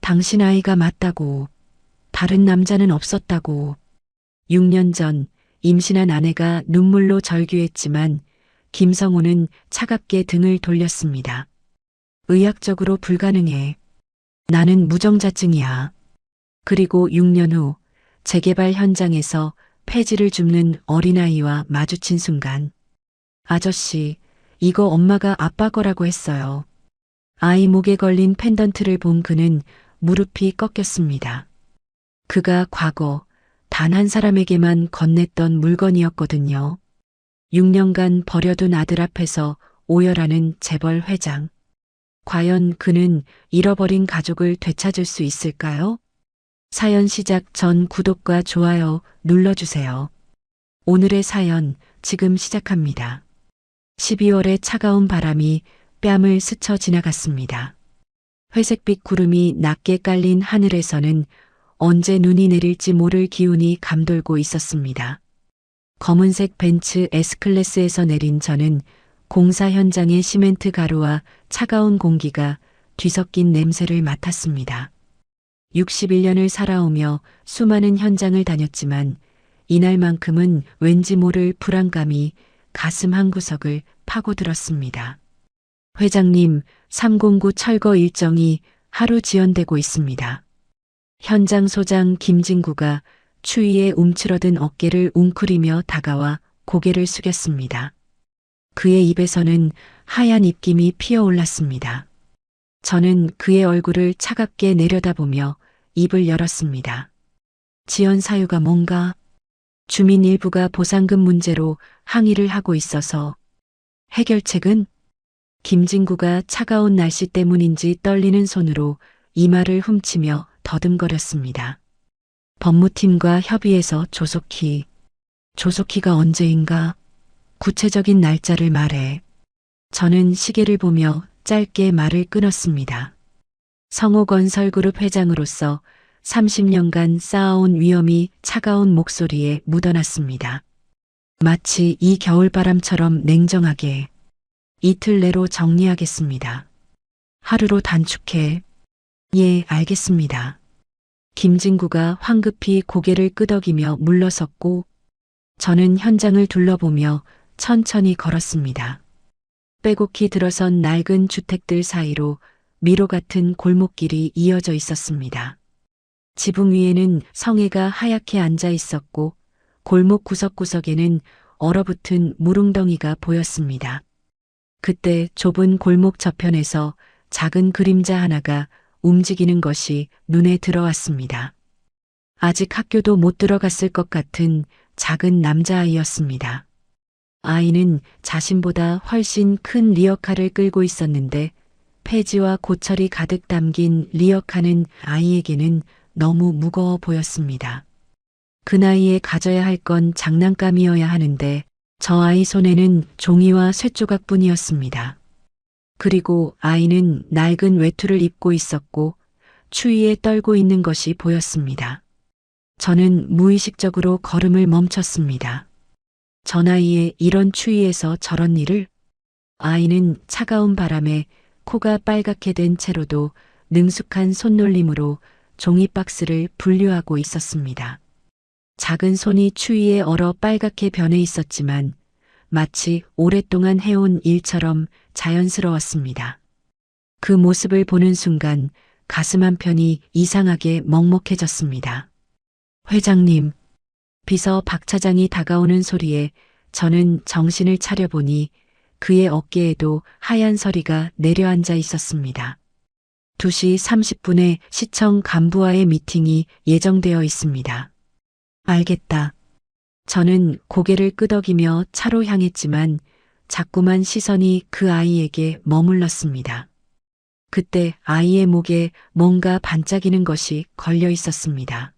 당신 아이가 맞다고. 다른 남자는 없었다고. 6년 전 임신한 아내가 눈물로 절규했지만 김성우는 차갑게 등을 돌렸습니다. 의학적으로 불가능해. 나는 무정자증이야. 그리고 6년 후 재개발 현장에서 폐지를 줍는 어린아이와 마주친 순간 아저씨, 이거 엄마가 아빠 거라고 했어요. 아이 목에 걸린 펜던트를 본 그는 무릎이 꺾였습니다. 그가 과거 단 한 사람에게만 건넸던 물건이었거든요. 6년간 버려둔 아들 앞에서 오열하는 재벌 회장. 과연 그는 잃어버린 가족을 되찾을 수 있을까요? 사연 시작 전 구독과 좋아요 눌러주세요. 오늘의 사연 지금 시작합니다. 12월의 차가운 바람이 뺨을 스쳐 지나갔습니다. 회색빛 구름이 낮게 깔린 하늘에서는 언제 눈이 내릴지 모를 기운이 감돌고 있었습니다. 검은색 벤츠 S클래스에서 내린 저는 공사 현장의 시멘트 가루와 차가운 공기가 뒤섞인 냄새를 맡았습니다. 61년을 살아오며 수많은 현장을 다녔지만 이날만큼은 왠지 모를 불안감이 가슴 한구석을 파고들었습니다. 회장님, 309 철거 일정이 하루 지연되고 있습니다. 현장 소장 김진구가 추위에 움츠러든 어깨를 웅크리며 다가와 고개를 숙였습니다. 그의 입에서는 하얀 입김이 피어올랐습니다. 저는 그의 얼굴을 차갑게 내려다보며 입을 열었습니다. 지연 사유가 뭔가? 주민 일부가 보상금 문제로 항의를 하고 있어서. 해결책은? 김진구가 차가운 날씨 때문인지 떨리는 손으로 이마를 훔치며 더듬거렸습니다. 법무팀과 협의해서 조속히. 조속히가 언제인가? 구체적인 날짜를 말해. 저는 시계를 보며 짧게 말을 끊었습니다. 성호건설그룹 회장으로서 30년간 쌓아온 위엄이 차가운 목소리에 묻어났습니다. 마치 이 겨울바람처럼 냉정하게. 이틀 내로 정리하겠습니다. 하루로 단축해. 예, 알겠습니다. 김진구가 황급히 고개를 끄덕이며 물러섰고 저는 현장을 둘러보며 천천히 걸었습니다. 빼곡히 들어선 낡은 주택들 사이로 미로 같은 골목길이 이어져 있었습니다. 지붕 위에는 성애가 하얗게 앉아 있었고 골목 구석구석에는 얼어붙은 물웅덩이가 보였습니다. 그때 좁은 골목 저편에서 작은 그림자 하나가 움직이는 것이 눈에 들어왔습니다. 아직 학교도 못 들어갔을 것 같은 작은 남자아이였습니다. 아이는 자신보다 훨씬 큰 리어카를 끌고 있었는데 폐지와 고철이 가득 담긴 리어카는 아이에게는 너무 무거워 보였습니다. 그 나이에 가져야 할 건 장난감이어야 하는데 저 아이 손에는 종이와 쇳조각뿐이었습니다. 그리고 아이는 낡은 외투를 입고 있었고 추위에 떨고 있는 것이 보였습니다. 저는 무의식적으로 걸음을 멈췄습니다. 저 나이에 이런 추위에서 저런 일을? 아이는 차가운 바람에 코가 빨갛게 된 채로도 능숙한 손놀림으로 종이박스를 분류하고 있었습니다. 작은 손이 추위에 얼어 빨갛게 변해 있었지만 마치 오랫동안 해온 일처럼 자연스러웠습니다. 그 모습을 보는 순간 가슴 한편이 이상하게 먹먹해졌습니다. 회장님, 비서 박 차장이 다가오는 소리에 저는 정신을 차려보니 그의 어깨에도 하얀 서리가 내려앉아 있었습니다. 2시 30분에 시청 간부와의 미팅이 예정되어 있습니다. 알겠다. 저는 고개를 끄덕이며 차로 향했지만 자꾸만 시선이 그 아이에게 머물렀습니다. 그때 아이의 목에 뭔가 반짝이는 것이 걸려 있었습니다.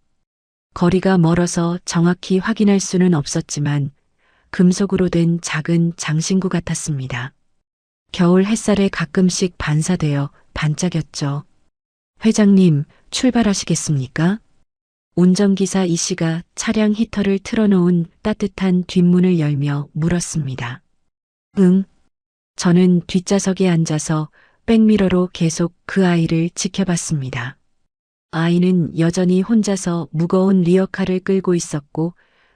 거리가 멀어서 정확히 확인할 수는 없었지만 금속으로 된 작은 장신구 같았습니다. 겨울 햇살에 가끔씩 반사되어 반짝였죠. 회장님, 출발하시겠습니까? 운전기사 이 씨가 차량 히터를 틀어놓은 따뜻한 뒷문을 열며 물었습니다. 응. 저는 뒷좌석에 앉아서 백미러로 계속 그 아이를 지켜봤습니다. 아이는 여전히 혼자서 무거운 리어카를 끌고 있었고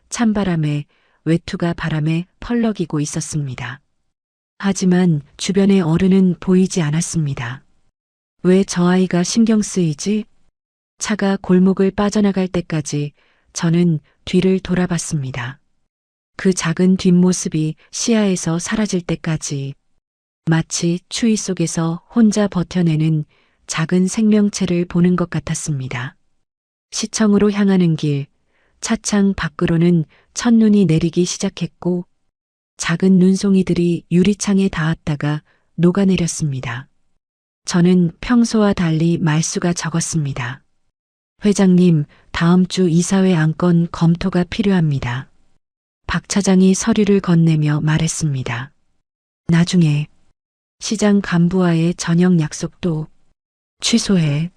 찬바람에 외투가 바람에 펄럭이고 있었습니다. 하지만 주변의 어른은 보이지 않았습니다. 왜 저 아이가 신경 쓰이지? 차가 골목을 빠져나갈 때까지 저는 뒤를 돌아봤습니다. 그 작은 뒷모습이 시야에서 사라질 때까지 마치 추위 속에서 혼자 버텨내는 작은 생명체를 보는 것 같았습니다. 시청으로 향하는 길, 차창 밖으로는 첫눈이 내리기 시작했고 작은 눈송이들이 유리창에 닿았다가 녹아내렸습니다. 저는 평소와 달리 말수가 적었습니다. 회장님, 다음 주 이사회 안건 검토가 필요합니다. 박 차장이 서류를 건네며 말했습니다. 나중에 시장 간부와의 저녁 약속도 취소해.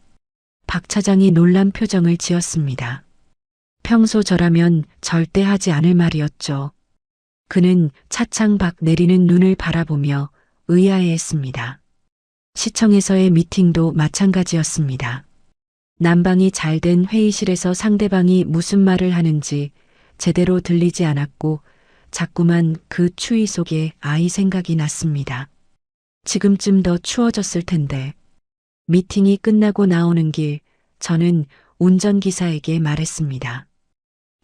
박 차장이 놀란 표정을 지었습니다. 평소 저라면 절대 하지 않을 말이었죠. 그는 차창 밖 내리는 눈을 바라보며 의아해했습니다. 시청에서의 미팅도 마찬가지였습니다. 난방이 잘 된 회의실에서 상대방이 무슨 말을 하는지 제대로 들리지 않았고 자꾸만 그 추위 속에 아이 생각이 났습니다. 지금쯤 더 추워졌을 텐데. 미팅이 끝나고 나오는 길 저는 운전기사에게 말했습니다.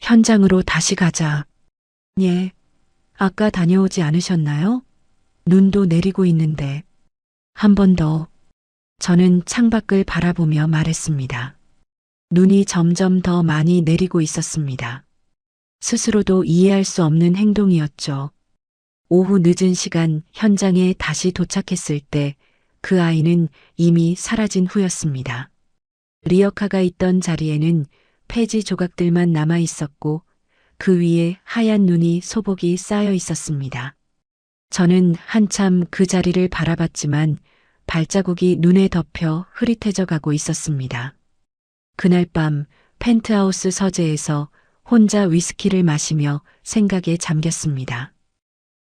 현장으로 다시 가자. 예. 아까 다녀오지 않으셨나요? 눈도 내리고 있는데. 한 번 더. 저는 창밖을 바라보며 말했습니다. 눈이 점점 더 많이 내리고 있었습니다. 스스로도 이해할 수 없는 행동이었죠. 오후 늦은 시간 현장에 다시 도착했을 때 그 아이는 이미 사라진 후였습니다. 리어카가 있던 자리에는 폐지 조각들만 남아 있었고 그 위에 하얀 눈이 소복이 쌓여 있었습니다. 저는 한참 그 자리를 바라봤지만 발자국이 눈에 덮여 흐릿해져 가고 있었습니다. 그날 밤 펜트하우스 서재에서 혼자 위스키를 마시며 생각에 잠겼습니다.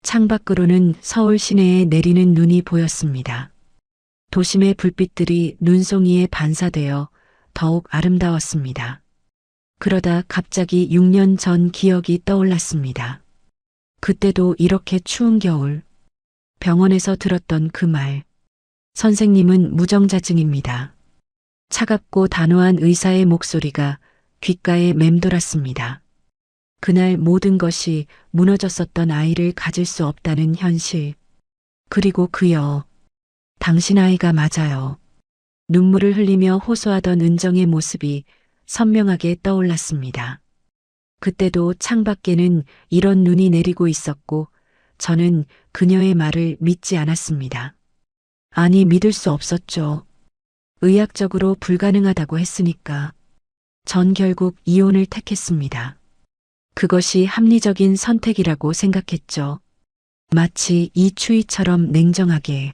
창밖으로는 서울 시내에 내리는 눈이 보였습니다. 도심의 불빛들이 눈송이에 반사되어 더욱 아름다웠습니다. 그러다 갑자기 6년 전 기억이 떠올랐습니다. 그때도 이렇게 추운 겨울, 병원에서 들었던 그 말. 선생님은 무정자증입니다. 차갑고 단호한 의사의 목소리가 귓가에 맴돌았습니다. 그날 모든 것이 무너졌었던 아이를 가질 수 없다는 현실. 그리고 그여. 당신 아이가 맞아요. 눈물을 흘리며 호소하던 은정의 모습이 선명하게 떠올랐습니다. 그때도 창밖에는 이런 눈이 내리고 있었고 저는 그녀의 말을 믿지 않았습니다. 아니, 믿을 수 없었죠. 의학적으로 불가능하다고 했으니까. 전 결국 이혼을 택했습니다. 그것이 합리적인 선택이라고 생각했죠. 마치 이 추위처럼 냉정하게.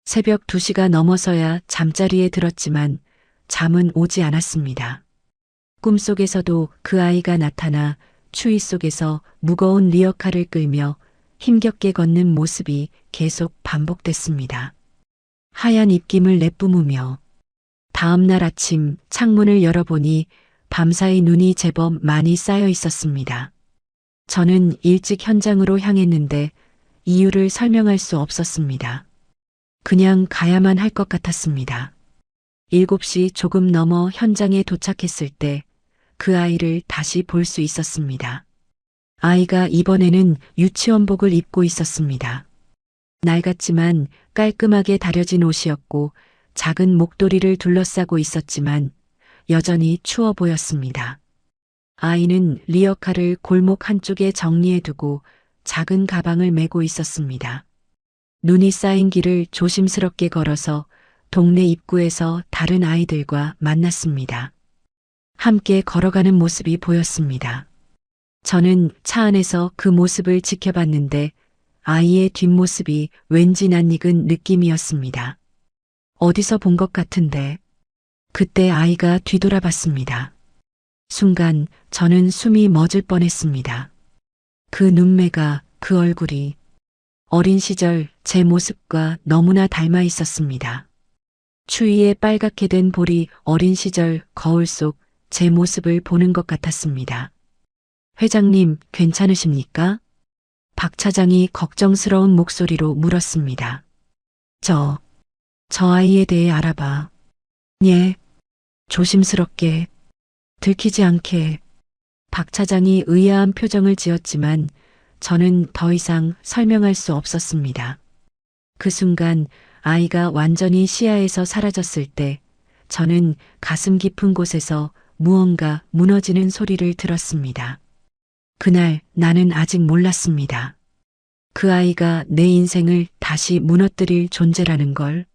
새벽 2시가 넘어서야 잠자리에 들었지만 잠은 오지 않았습니다. 꿈속에서도 그 아이가 나타나 추위 속에서 무거운 리어카를 끌며 힘겹게 걷는 모습이 계속 반복됐습니다. 하얀 입김을 내뿜으며 다음 날 아침 창문을 열어보니 밤사이 눈이 제법 많이 쌓여 있었습니다. 저는 일찍 현장으로 향했는데 이유를 설명할 수 없었습니다. 그냥 가야만 할 것 같았습니다. 7시 조금 넘어 현장에 도착했을 때 그 아이를 다시 볼 수 있었습니다. 아이가 이번에는 유치원복을 입고 있었습니다. 낡았지만 깔끔하게 다려진 옷이었고 작은 목도리를 둘러싸고 있었지만 여전히 추워 보였습니다. 아이는 리어카를 골목 한쪽에 정리해두고 작은 가방을 메고 있었습니다. 눈이 쌓인 길을 조심스럽게 걸어서 동네 입구에서 다른 아이들과 만났습니다. 함께 걸어가는 모습이 보였습니다. 저는 차 안에서 그 모습을 지켜봤는데 아이의 뒷모습이 왠지 낯익은 느낌이었습니다. 어디서 본 것 같은데. 그때 아이가 뒤돌아봤습니다. 순간 저는 숨이 멎을 뻔했습니다. 그 눈매가, 그 얼굴이 어린 시절 제 모습과 너무나 닮아 있었습니다. 추위에 빨갛게 된 볼이 어린 시절 거울 속 제 모습을 보는 것 같았습니다. 회장님, 괜찮으십니까? 박 차장이 걱정스러운 목소리로 물었습니다. 저 아이에 대해 알아봐. 예, 조심스럽게, 들키지 않게. 박 차장이 의아한 표정을 지었지만 저는 더 이상 설명할 수 없었습니다. 그 순간 아이가 완전히 시야에서 사라졌을 때 저는 가슴 깊은 곳에서 무언가 무너지는 소리를 들었습니다. 그날 나는 아직 몰랐습니다. 그 아이가 내 인생을 다시 무너뜨릴 존재라는 걸.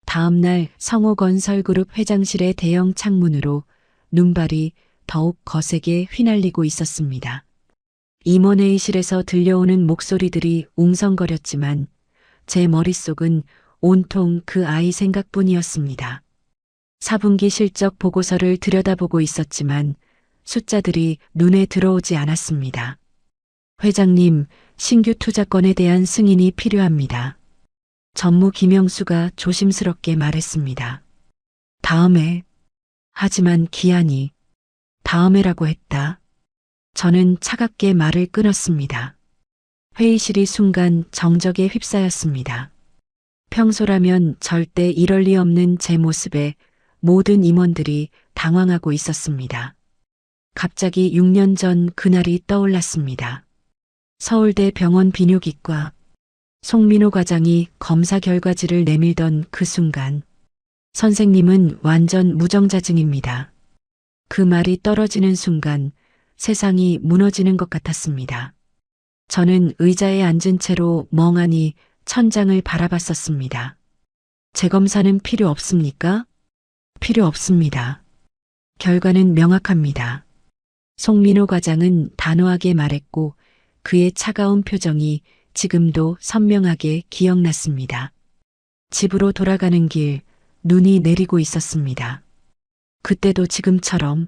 다음 날 성호건설그룹 회장실의 대형 창문으로 눈발이 더욱 거세게 휘날리고 있었습니다. 임원회의실에서 들려오는 목소리들이 웅성거렸지만 제 머릿속은 온통 그 아이 생각뿐이었습니다. 4분기 실적 보고서를 들여다보고 있었지만 숫자들이 눈에 들어오지 않았습니다. 회장님, 신규 투자건에 대한 승인이 필요합니다. 전무 김영수가 조심스럽게 말했습니다. 다음에. 하지만 기한이 다음에라고 했다. 저는 차갑게 말을 끊었습니다. 회의실이 순간 정적에 휩싸였습니다. 평소라면 절대 이럴 리 없는 제 모습에 모든 임원들이 당황하고 있었습니다. 갑자기 6년 전 그날이 떠올랐습니다. 서울대 병원 비뇨기과 송민호 과장이 검사 결과지를 내밀던 그 순간 선생님은 완전 무정자증입니다. 그 말이 떨어지는 순간 세상이 무너지는 것 같았습니다. 저는 의자에 앉은 채로 멍하니 천장을 바라봤었습니다. 재검사는 필요 없습니까? 필요 없습니다. 결과는 명확합니다. 송민호 과장은 단호하게 말했고 그의 차가운 표정이 지금도 선명하게 기억났습니다. 집으로 돌아가는 길, 눈이 내리고 있었습니다. 그때도 지금처럼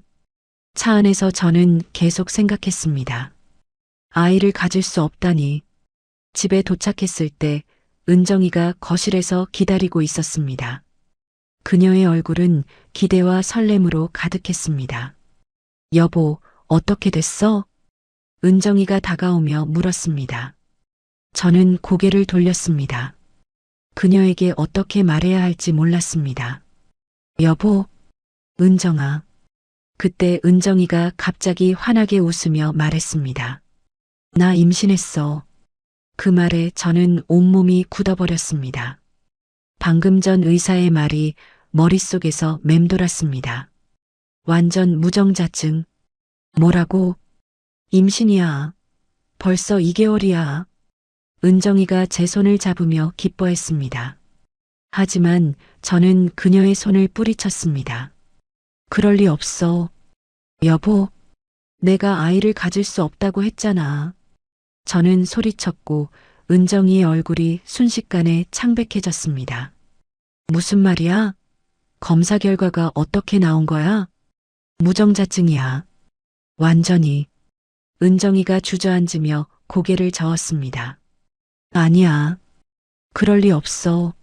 차 안에서 저는 계속 생각했습니다. 아이를 가질 수 없다니. 집에 도착했을 때 은정이가 거실에서 기다리고 있었습니다. 그녀의 얼굴은 기대와 설렘으로 가득했습니다. 여보, 어떻게 됐어? 은정이가 다가오며 물었습니다. 저는 고개를 돌렸습니다. 그녀에게 어떻게 말해야 할지 몰랐습니다. 여보, 은정아. 그때 은정이가 갑자기 환하게 웃으며 말했습니다. 나 임신했어. 그 말에 저는 온몸이 굳어버렸습니다. 방금 전 의사의 말이 머릿속에서 맴돌았습니다. 완전 무정자증. 뭐라고? 임신이야. 벌써 2개월이야. 은정이가 제 손을 잡으며 기뻐했습니다. 하지만 저는 그녀의 손을 뿌리쳤습니다. 그럴 리 없어. 여보, 내가 아이를 가질 수 없다고 했잖아. 저는 소리쳤고 은정이의 얼굴이 순식간에 창백해졌습니다. 무슨 말이야? 검사 결과가 어떻게 나온 거야? 무정자증이야. 완전히. 은정이가 주저앉으며 고개를 저었습니다. 아니야. 그럴 리 없어.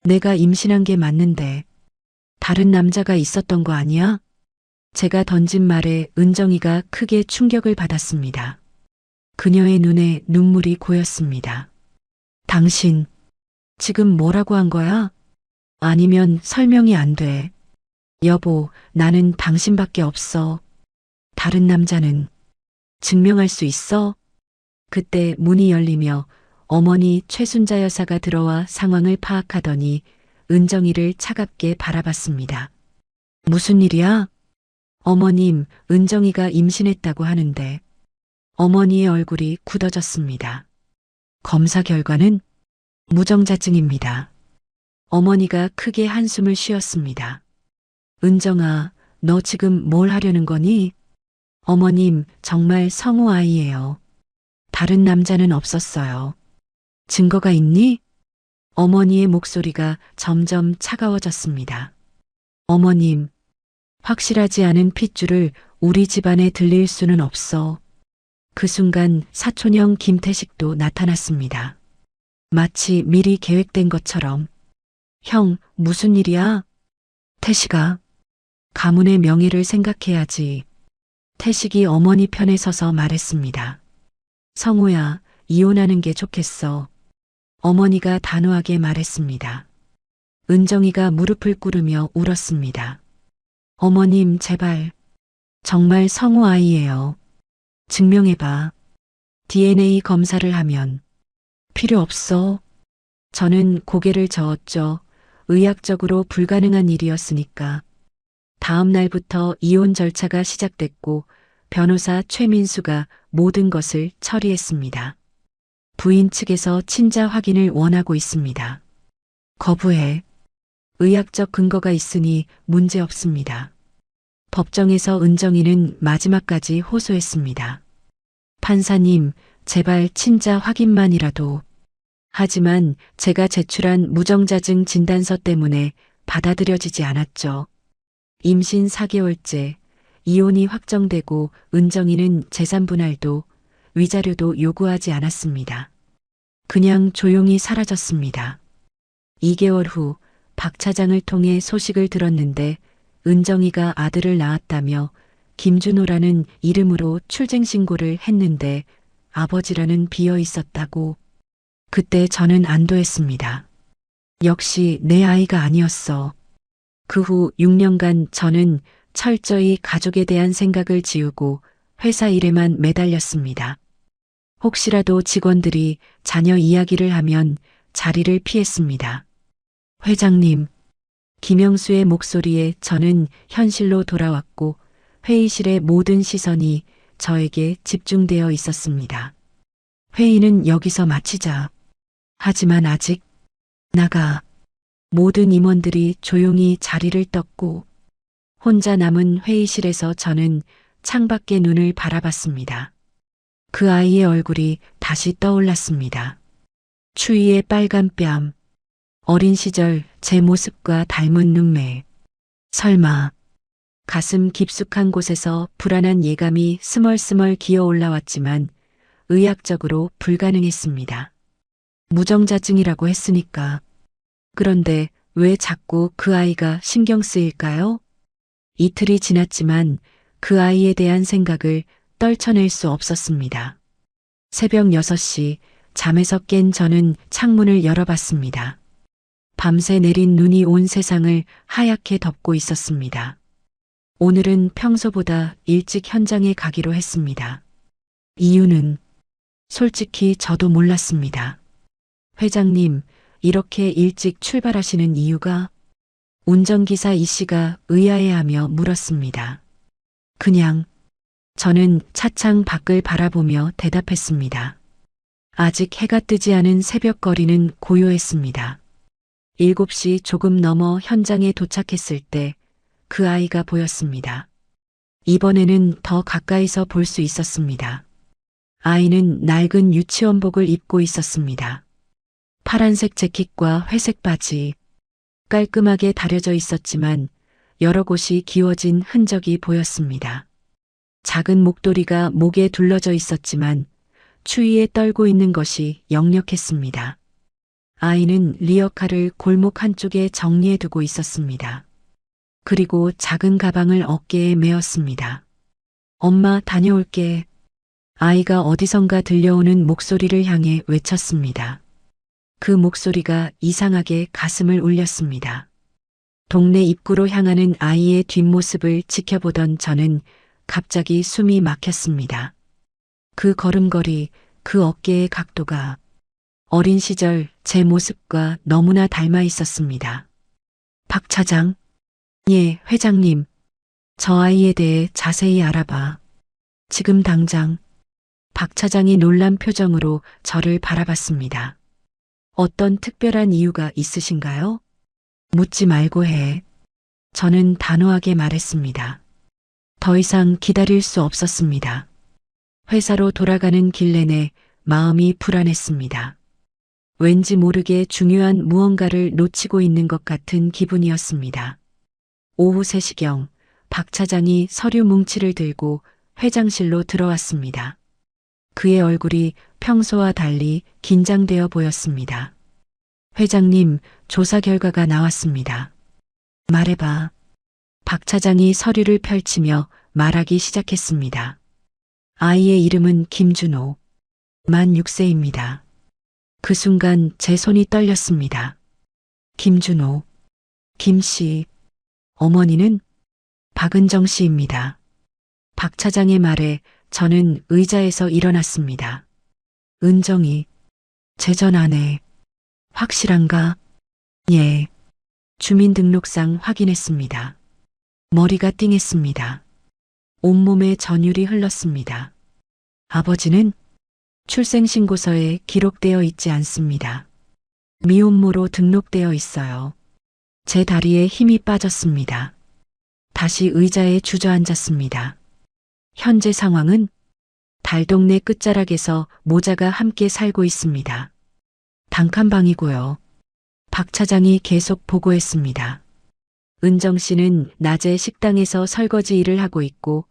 내가 임신한 게 맞는데. 다른 남자가 있었던 거 아니야? 제가 던진 말에 은정이가 크게 충격을 받았습니다. 그녀의 눈에 눈물이 고였습니다. 당신, 지금 뭐라고 한 거야? 아니면 설명이 안 돼. 여보, 나는 당신밖에 없어. 다른 남자는 증명할 수 있어? 그때 문이 열리며 어머니 최순자 여사가 들어와 상황을 파악하더니 은정이를 차갑게 바라봤습니다. 무슨 일이야? 어머님, 은정이가 임신했다고 하는데. 어머니의 얼굴이 굳어졌습니다. 검사 결과는 무정자증입니다. 어머니가 크게 한숨을 쉬었습니다. 은정아, 너 지금 뭘 하려는 거니? 어머님, 정말 성우 아이예요. 다른 남자는 없었어요. 증거가 있니? 어머니의 목소리가 점점 차가워졌습니다. 어머님, 확실하지 않은 핏줄을 우리 집안에 들릴 수는 없어. 그 순간 사촌형 김태식도 나타났습니다. 마치 미리 계획된 것처럼. 형, 무슨 일이야? 태식아, 가문의 명예를 생각해야지. 태식이 어머니 편에 서서 말했습니다. 성우야, 이혼하는 게 좋겠어. 어머니가 단호하게 말했습니다. 은정이가 무릎을 꿇으며 울었습니다. 어머님, 제발. 정말 성우 아이예요. 증명해봐. DNA 검사를 하면. 필요 없어. 저는 고개를 저었죠. 의학적으로 불가능한 일이었으니까. 다음 날부터 이혼 절차가 시작됐고 변호사 최민수가 모든 것을 처리했습니다. 부인 측에서 친자 확인을 원하고 있습니다. 거부해. 의학적 근거가 있으니 문제 없습니다. 법정에서 은정이는 마지막까지 호소했습니다. 판사님, 제발 친자 확인만이라도. 하지만 제가 제출한 무정자증 진단서 때문에 받아들여지지 않았죠. 임신 4개월째, 이혼이 확정되고 은정이는 재산 분할도 위자료도 요구하지 않았습니다. 그냥 조용히 사라졌습니다. 2개월 후 박 차장을 통해 소식을 들었는데 은정이가 아들을 낳았다며 김준호라는 이름으로 출생신고를 했는데 아버지라는 비어 있었다고. 그때 저는 안도했습니다. 역시 내 아이가 아니었어. 그 후 6년간 저는 철저히 가족에 대한 생각을 지우고 회사 일에만 매달렸습니다. 혹시라도 직원들이 자녀 이야기를 하면 자리를 피했습니다. 회장님, 김영수의 목소리에 저는 현실로 돌아왔고 회의실의 모든 시선이 저에게 집중되어 있었습니다. 회의는 여기서 마치자. 하지만 아직 나가. 모든 임원들이 조용히 자리를 떴고 혼자 남은 회의실에서 저는 창밖에 눈을 바라봤습니다. 그 아이의 얼굴이 다시 떠올랐습니다. 추위의 빨간 뺨, 어린 시절 제 모습과 닮은 눈매. 설마. 가슴 깊숙한 곳에서 불안한 예감이 스멀스멀 기어 올라왔지만 의학적으로 불가능했습니다. 무정자증이라고 했으니까. 그런데 왜 자꾸 그 아이가 신경 쓰일까요? 이틀이 지났지만 그 아이에 대한 생각을 떨쳐낼 수 없었습니다. 새벽 6시 잠에서 깬 저는 창문을 열어봤습니다. 밤새 내린 눈이 온 세상을 하얗게 덮고 있었습니다. 오늘은 평소보다 일찍 현장에 가기로 했습니다. 이유는 솔직히 저도 몰랐습니다. 회장님, 이렇게 일찍 출발하시는 이유가? 운전기사 이 씨가 의아해하며 물었습니다. 그냥. 저는 차창 밖을 바라보며 대답했습니다. 아직 해가 뜨지 않은 새벽거리는 고요했습니다. 7시 조금 넘어 현장에 도착했을 때 그 아이가 보였습니다. 이번에는 더 가까이서 볼 수 있었습니다. 아이는 낡은 유치원복을 입고 있었습니다. 파란색 재킷과 회색 바지, 깔끔하게 다려져 있었지만 여러 곳이 기워진 흔적이 보였습니다. 작은 목도리가 목에 둘러져 있었지만 추위에 떨고 있는 것이 역력했습니다. 아이는 리어카를 골목 한쪽에 정리해 두고 있었습니다. 그리고 작은 가방을 어깨에 메었습니다. 엄마, 다녀올게. 아이가 어디선가 들려오는 목소리를 향해 외쳤습니다. 그 목소리가 이상하게 가슴을 울렸습니다. 동네 입구로 향하는 아이의 뒷모습을 지켜보던 저는 갑자기 숨이 막혔습니다. 그 걸음걸이, 그 어깨의 각도가 어린 시절 제 모습과 너무나 닮아 있었습니다. 박 차장? 예, 회장님. 저 아이에 대해 자세히 알아봐. 지금 당장. 박 차장이 놀란 표정으로 저를 바라봤습니다. 어떤 특별한 이유가 있으신가요? 묻지 말고 해. 저는 단호하게 말했습니다. 더 이상 기다릴 수 없었습니다. 회사로 돌아가는 길 내내 마음이 불안했습니다. 왠지 모르게 중요한 무언가를 놓치고 있는 것 같은 기분이었습니다. 오후 3시경 박 차장이 서류 뭉치를 들고 회장실로 들어왔습니다. 그의 얼굴이 평소와 달리 긴장되어 보였습니다. 회장님, 조사 결과가 나왔습니다. 말해봐. 박 차장이 서류를 펼치며 말하기 시작했습니다. 아이의 이름은 김준호. 만 6세입니다. 그 순간 제 손이 떨렸습니다. 김준호. 김씨. 어머니는 박은정 씨입니다. 박 차장의 말에 저는 의자에서 일어났습니다. 은정이. 제 전 아내. 확실한가? 예. 주민등록상 확인했습니다. 머리가 띵했습니다. 온몸에 전율이 흘렀습니다. 아버지는 출생신고서에 기록되어 있지 않습니다. 미혼모로 등록되어 있어요. 제 다리에 힘이 빠졌습니다. 다시 의자에 주저앉았습니다. 현재 상황은 달동네 끝자락에서 모자가 함께 살고 있습니다. 단칸방이고요. 박 차장이 계속 보고했습니다. 은정 씨는 낮에 식당에서 설거지 일을 하고 있고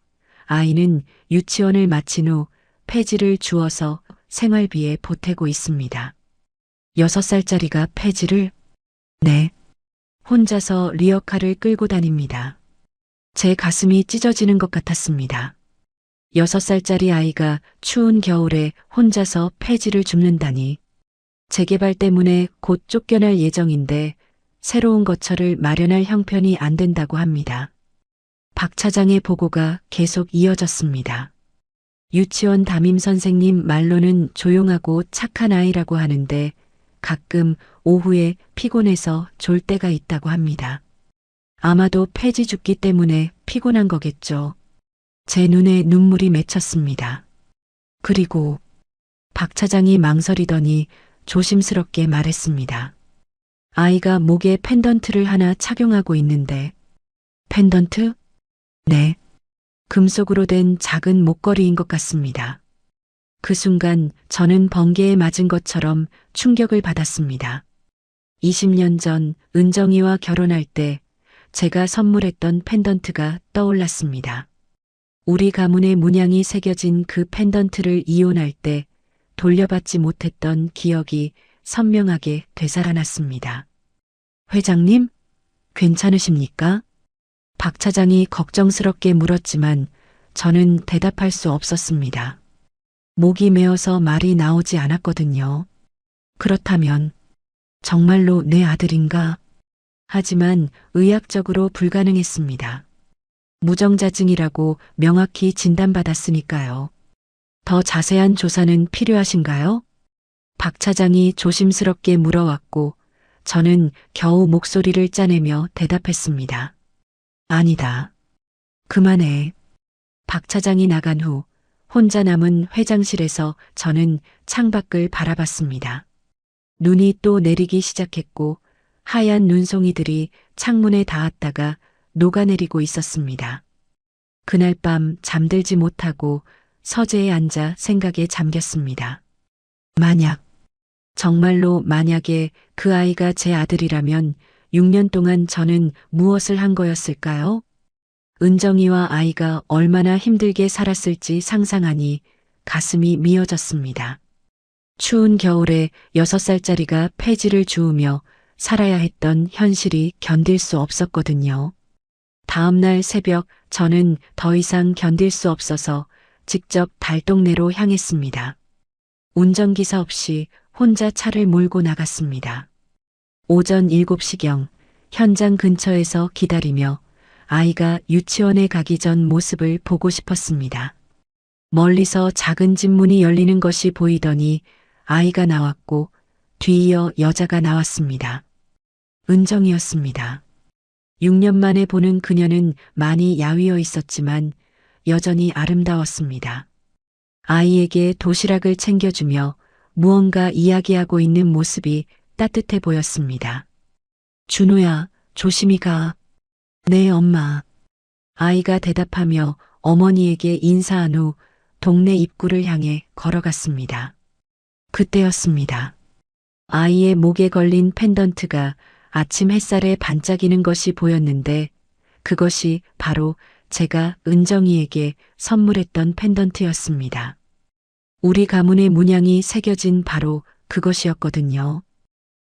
아이는 유치원을 마친 후 폐지를 주어서 생활비에 보태고 있습니다. 6살짜리가 폐지를? 네. 혼자서 리어카를 끌고 다닙니다. 제 가슴이 찢어지는 것 같았습니다. 6살짜리 아이가 추운 겨울에 혼자서 폐지를 줍는다니. 재개발 때문에 곧 쫓겨날 예정인데 새로운 거처를 마련할 형편이 안 된다고 합니다. 박 차장의 보고가 계속 이어졌습니다. 유치원 담임 선생님 말로는 조용하고 착한 아이라고 하는데 가끔 오후에 피곤해서 졸 때가 있다고 합니다. 아마도 폐지 줍기 때문에 피곤한 거겠죠. 제 눈에 눈물이 맺혔습니다. 그리고 박 차장이 망설이더니 조심스럽게 말했습니다. 아이가 목에 펜던트를 하나 착용하고 있는데. 펜던트? 네. 금속으로 된 작은 목걸이인 것 같습니다. 그 순간 저는 번개에 맞은 것처럼 충격을 받았습니다. 20년 전 은정이와 결혼할 때 제가 선물했던 펜던트가 떠올랐습니다. 우리 가문의 문양이 새겨진 그 펜던트를 이혼할 때 돌려받지 못했던 기억이 선명하게 되살아났습니다. 회장님, 괜찮으십니까? 박 차장이 걱정스럽게 물었지만 저는 대답할 수 없었습니다. 목이 메어서 말이 나오지 않았거든요. 그렇다면 정말로 내 아들인가? 하지만 의학적으로 불가능했습니다. 무정자증이라고 명확히 진단받았으니까요. 더 자세한 조사는 필요하신가요? 박 차장이 조심스럽게 물어왔고 저는 겨우 목소리를 짜내며 대답했습니다. 아니다. 그만해. 박 차장이 나간 후 혼자 남은 회장실에서 저는 창밖을 바라봤습니다. 눈이 또 내리기 시작했고 하얀 눈송이들이 창문에 닿았다가 녹아내리고 있었습니다. 그날 밤 잠들지 못하고 서재에 앉아 생각에 잠겼습니다. 만약, 정말로 만약에 그 아이가 제 아들이라면 6년 동안 저는 무엇을 한 거였을까요? 은정이와 아이가 얼마나 힘들게 살았을지 상상하니 가슴이 미어졌습니다. 추운 겨울에 6살짜리가 폐지를 주우며 살아야 했던 현실이 견딜 수 없었거든요. 다음 날 새벽 저는 더 이상 견딜 수 없어서 직접 달동네로 향했습니다. 운전기사 없이 혼자 차를 몰고 나갔습니다. 오전 7시경 현장 근처에서 기다리며 아이가 유치원에 가기 전 모습을 보고 싶었습니다. 멀리서 작은 집 문이 열리는 것이 보이더니 아이가 나왔고 뒤이어 여자가 나왔습니다. 은정이었습니다. 6년 만에 보는 그녀는 많이 야위어 있었지만 여전히 아름다웠습니다. 아이에게 도시락을 챙겨주며 무언가 이야기하고 있는 모습이 따뜻해 보였습니다. 준호야, 조심히 가. 네, 엄마. 아이가 대답하며 어머니에게 인사한 후 동네 입구를 향해 걸어갔습니다. 그때였습니다. 아이의 목에 걸린 펜던트가 아침 햇살에 반짝이는 것이 보였는데 그것이 바로 제가 은정이에게 선물했던 펜던트였습니다. 우리 가문의 문양이 새겨진 바로 그것이었거든요.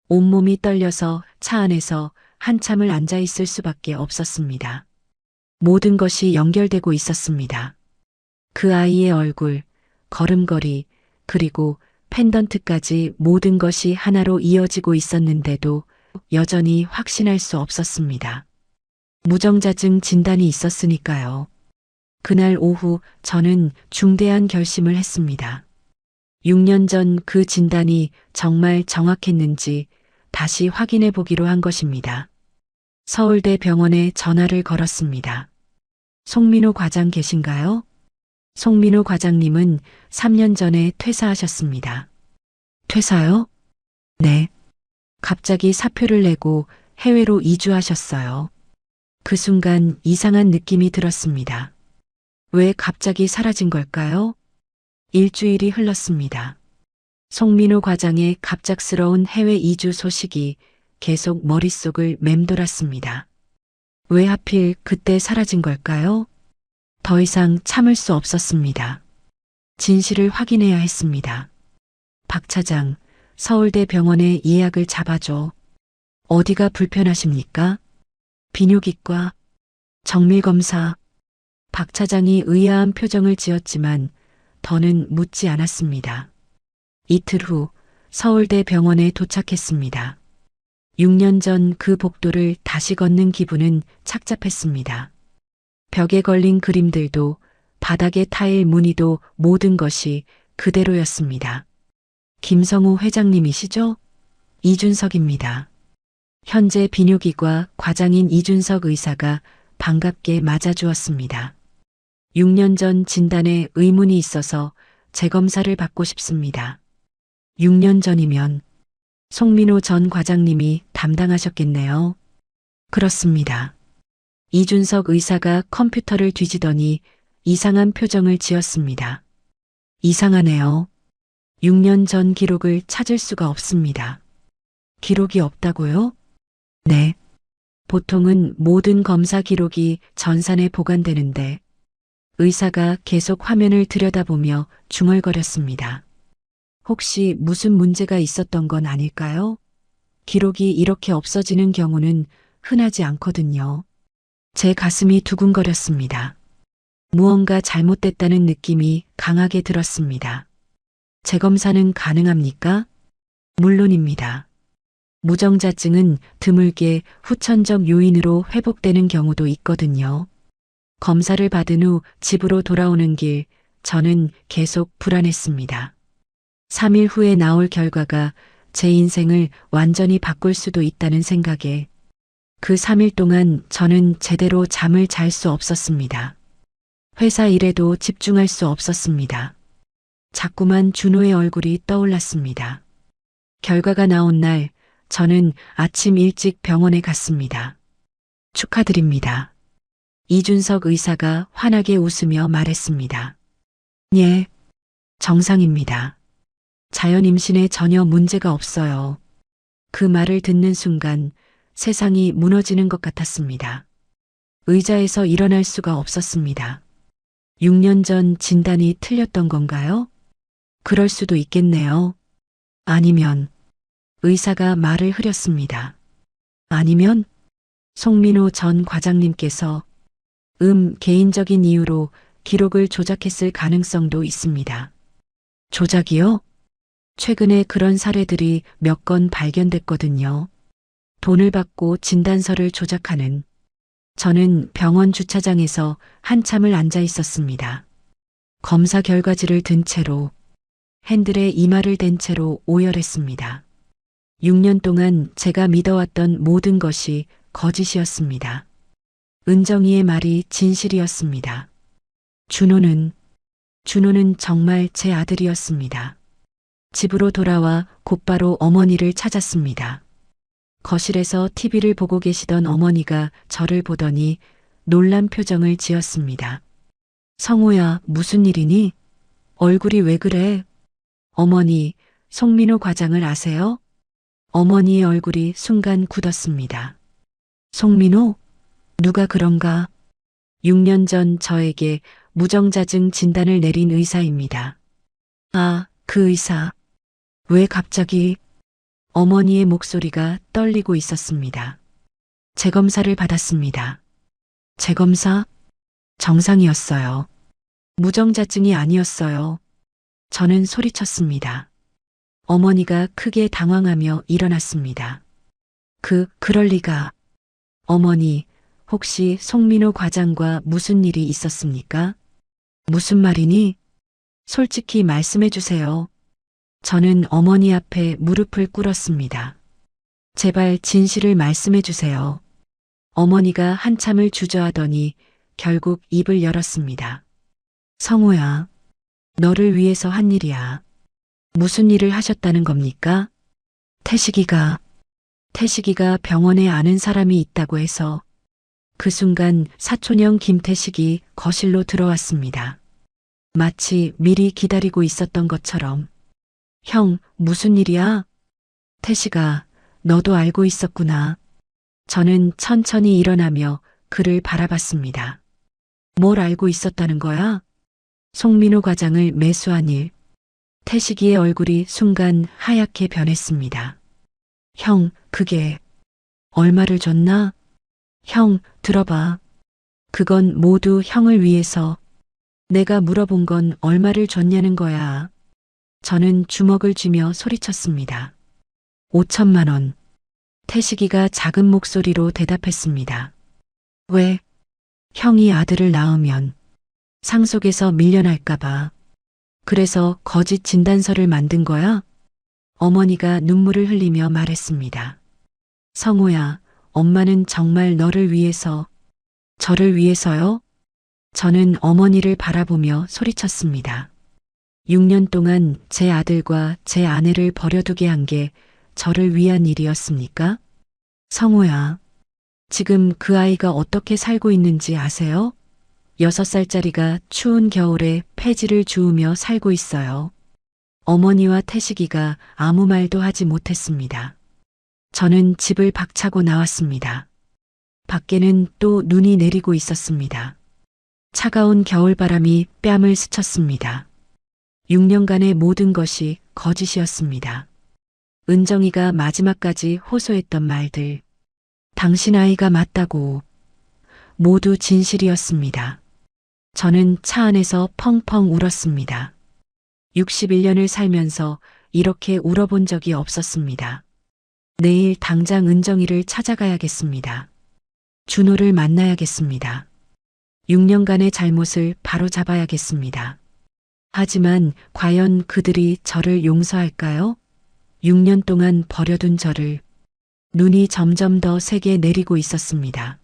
온몸이 떨려서 차 안에서 한참을 앉아 있을 수밖에 없었습니다. 모든 것이 연결되고 있었습니다. 그 아이의 얼굴, 걸음걸이, 그리고 펜던트까지 모든 것이 하나로 이어지고 있었는데도 여전히 확신할 수 없었습니다. 무정자증 진단이 있었으니까요. 그날 오후 저는 중대한 결심을 했습니다. 6년 전 그 진단이 정말 정확했는지 다시 확인해 보기로 한 것입니다. 서울대 병원에 전화를 걸었습니다. 송민호 과장 계신가요? 송민호 과장님은 3년 전에 퇴사하셨습니다. 퇴사요? 네. 갑자기 사표를 내고 해외로 이주하셨어요. 그 순간 이상한 느낌이 들었습니다. 왜 갑자기 사라진 걸까요? 일주일이 흘렀습니다. 송민호 과장의 갑작스러운 해외 이주 소식이 계속 머릿속을 맴돌았습니다. 왜 하필 그때 사라진 걸까요? 더 이상 참을 수 없었습니다. 진실을 확인해야 했습니다. 박 차장, 서울대 병원에 예약을 잡아줘. 어디가 불편하십니까? 비뇨기과, 정밀검사. 박 차장이 의아한 표정을 지었지만 더는 묻지 않았습니다. 이틀 후 서울대 병원에 도착했습니다. 6년 전 그 복도를 다시 걷는 기분은 착잡했습니다. 벽에 걸린 그림들도 바닥의 타일 무늬도 모든 것이 그대로였습니다. 김성우 회장님이시죠? 이준석입니다. 현재 비뇨기과 과장인 이준석 의사가 반갑게 맞아주었습니다. 6년 전 진단에 의문이 있어서 재검사를 받고 싶습니다. 6년 전이면 송민호 전 과장님이 담당하셨겠네요. 그렇습니다. 이준석 의사가 컴퓨터를 뒤지더니 이상한 표정을 지었습니다. 이상하네요. 6년 전 기록을 찾을 수가 없습니다. 기록이 없다고요? 네. 보통은 모든 검사 기록이 전산에 보관되는데 의사가 계속 화면을 들여다보며 중얼거렸습니다. 혹시 무슨 문제가 있었던 건 아닐까요? 기록이 이렇게 없어지는 경우는 흔하지 않거든요. 제 가슴이 두근거렸습니다. 무언가 잘못됐다는 느낌이 강하게 들었습니다. 재검사는 가능합니까? 물론입니다. 무정자증은 드물게 후천적 요인으로 회복되는 경우도 있거든요. 검사를 받은 후 집으로 돌아오는 길, 저는 계속 불안했습니다. 3일 후에 나올 결과가 제 인생을 완전히 바꿀 수도 있다는 생각에 그 3일 동안 저는 제대로 잠을 잘 수 없었습니다. 회사 일에도 집중할 수 없었습니다. 자꾸만 준호의 얼굴이 떠올랐습니다. 결과가 나온 날 저는 아침 일찍 병원에 갔습니다. 축하드립니다. 이준석 의사가 환하게 웃으며 말했습니다. 예, 정상입니다. 자연 임신에 전혀 문제가 없어요. 그 말을 듣는 순간 세상이 무너지는 것 같았습니다. 의자에서 일어날 수가 없었습니다. 6년 전 진단이 틀렸던 건가요? 그럴 수도 있겠네요. 아니면 의사가 말을 흐렸습니다. 아니면 송민호 전 과장님께서 개인적인 이유로 기록을 조작했을 가능성도 있습니다. 조작이요? 최근에 그런 사례들이 몇 건 발견됐거든요. 돈을 받고 진단서를 조작하는. 저는 병원 주차장에서 한참을 앉아 있었습니다. 검사 결과지를 든 채로 핸들에 이마를 댄 채로 오열했습니다. 6년 동안 제가 믿어왔던 모든 것이 거짓이었습니다. 은정이의 말이 진실이었습니다. 준호는 정말 제 아들이었습니다. 집으로 돌아와 곧바로 어머니를 찾았습니다. 거실에서 TV를 보고 계시던 어머니가 저를 보더니 놀란 표정을 지었습니다. 성우야, 무슨 일이니? 얼굴이 왜 그래? 어머니, 송민호 과장을 아세요? 어머니의 얼굴이 순간 굳었습니다. 송민호? 누가 그런가? 6년 전 저에게 무정자증 진단을 내린 의사입니다. 아, 그 의사. 왜 갑자기? 어머니의 목소리가 떨리고 있었습니다. 재검사를 받았습니다. 재검사? 정상이었어요. 무정자증이 아니었어요. 저는 소리쳤습니다. 어머니가 크게 당황하며 일어났습니다. 그럴 리가. 어머니, 혹시 송민호 과장과 무슨 일이 있었습니까? 무슨 말이니? 솔직히 말씀해 주세요. 저는 어머니 앞에 무릎을 꿇었습니다. 제발 진실을 말씀해 주세요. 어머니가 한참을 주저하더니 결국 입을 열었습니다. 성호야, 너를 위해서 한 일이야. 무슨 일을 하셨다는 겁니까? 태식이가 병원에 아는 사람이 있다고 해서 그 순간 사촌형 김태식이 거실로 들어왔습니다. 마치 미리 기다리고 있었던 것처럼. 형, 무슨 일이야? 태식아, 너도 알고 있었구나. 저는 천천히 일어나며 그를 바라봤습니다. 뭘 알고 있었다는 거야? 송민호 과장을 매수한 일. 태식이의 얼굴이 순간 하얗게 변했습니다. 형, 그게 얼마를 줬나? 형, 들어봐. 그건 모두 형을 위해서. 내가 물어본 건 얼마를 줬냐는 거야. 저는 주먹을 쥐며 소리쳤습니다. 5천만 원. 태식이가 작은 목소리로 대답했습니다. 왜? 형이 아들을 낳으면 상속에서 밀려날까봐. 그래서 거짓 진단서를 만든 거야? 어머니가 눈물을 흘리며 말했습니다. 성호야, 엄마는 정말 너를 위해서, 저를 위해서요? 저는 어머니를 바라보며 소리쳤습니다. 6년 동안 제 아들과 제 아내를 버려두게 한 게 저를 위한 일이었습니까? 성호야, 지금 그 아이가 어떻게 살고 있는지 아세요? 6살짜리가 추운 겨울에 폐지를 주우며 살고 있어요. 어머니와 태식이가 아무 말도 하지 못했습니다. 저는 집을 박차고 나왔습니다. 밖에는 또 눈이 내리고 있었습니다. 차가운 겨울바람이 뺨을 스쳤습니다. 6년간의 모든 것이 거짓이었습니다. 은정이가 마지막까지 호소했던 말들. 당신 아이가 맞다고. 모두 진실이었습니다. 저는 차 안에서 펑펑 울었습니다. 61년을 살면서 이렇게 울어본 적이 없었습니다. 내일 당장 은정이를 찾아가야겠습니다. 준호를 만나야겠습니다. 6년간의 잘못을 바로잡아야겠습니다. 하지만 과연 그들이 저를 용서할까요? 6년 동안 버려둔 저를. 눈이 점점 더 세게 내리고 있었습니다.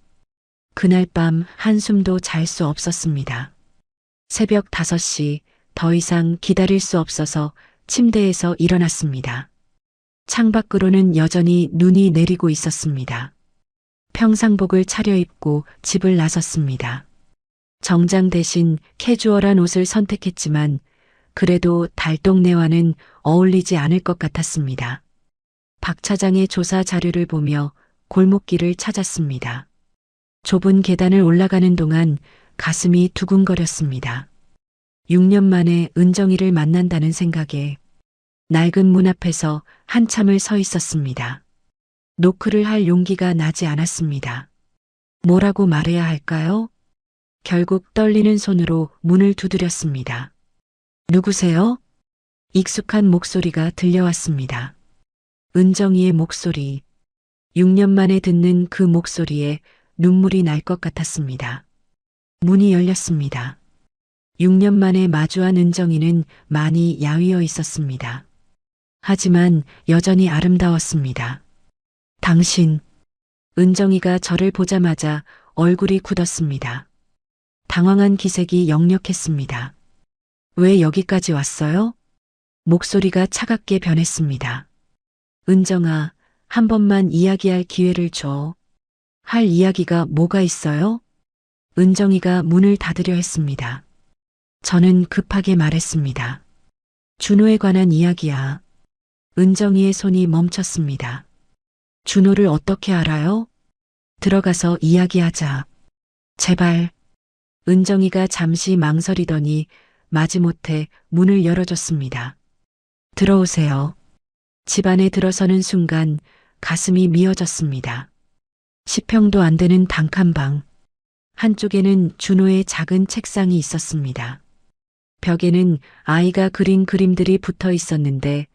그날 밤 한숨도 잘 수 없었습니다. 새벽 5시, 더 이상 기다릴 수 없어서 침대에서 일어났습니다. 창밖으로는 여전히 눈이 내리고 있었습니다. 평상복을 차려입고 집을 나섰습니다. 정장 대신 캐주얼한 옷을 선택했지만 그래도 달동네와는 어울리지 않을 것 같았습니다. 박 차장의 조사 자료를 보며 골목길을 찾았습니다. 좁은 계단을 올라가는 동안 가슴이 두근거렸습니다. 6년 만에 은정이를 만난다는 생각에 낡은 문 앞에서 한참을 서 있었습니다. 노크를 할 용기가 나지 않았습니다. 뭐라고 말해야 할까요? 결국 떨리는 손으로 문을 두드렸습니다. 누구세요? 익숙한 목소리가 들려왔습니다. 은정이의 목소리. 6년 만에 듣는 그 목소리에 눈물이 날 것 같았습니다. 문이 열렸습니다. 6년 만에 마주한 은정이는 많이 야위어 있었습니다. 하지만 여전히 아름다웠습니다. 당신. 은정이가 저를 보자마자 얼굴이 굳었습니다. 당황한 기색이 역력했습니다. 왜 여기까지 왔어요? 목소리가 차갑게 변했습니다. 은정아, 한 번만 이야기할 기회를 줘. 할 이야기가 뭐가 있어요? 은정이가 문을 닫으려 했습니다. 저는 급하게 말했습니다. 준호에 관한 이야기야. 은정이의 손이 멈췄습니다. 준호를 어떻게 알아요? 들어가서 이야기하자. 제발. 은정이가 잠시 망설이더니 마지못해 문을 열어줬습니다. 들어오세요. 집 안에 들어서는 순간 가슴이 미어졌습니다. 10평도 안 되는 단칸방. 한쪽에는 준호의 작은 책상이 있었습니다. 벽에는 아이가 그린 그림들이 붙어 있었는데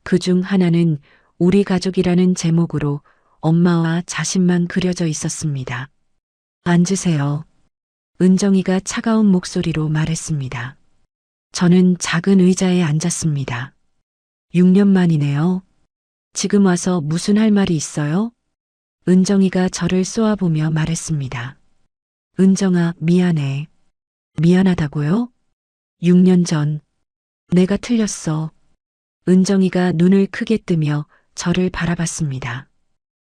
그 중 하나는 우리 가족이라는 제목으로 엄마와 자신만 그려져 있었습니다. 앉으세요. 은정이가 차가운 목소리로 말했습니다. 저는 작은 의자에 앉았습니다. 6년 만이네요. 지금 와서 무슨 할 말이 있어요? 은정이가 저를 쏘아보며 말했습니다. 은정아, 미안해. 미안하다고요? 6년 전. 내가 틀렸어. 은정이가 눈을 크게 뜨며 저를 바라봤습니다.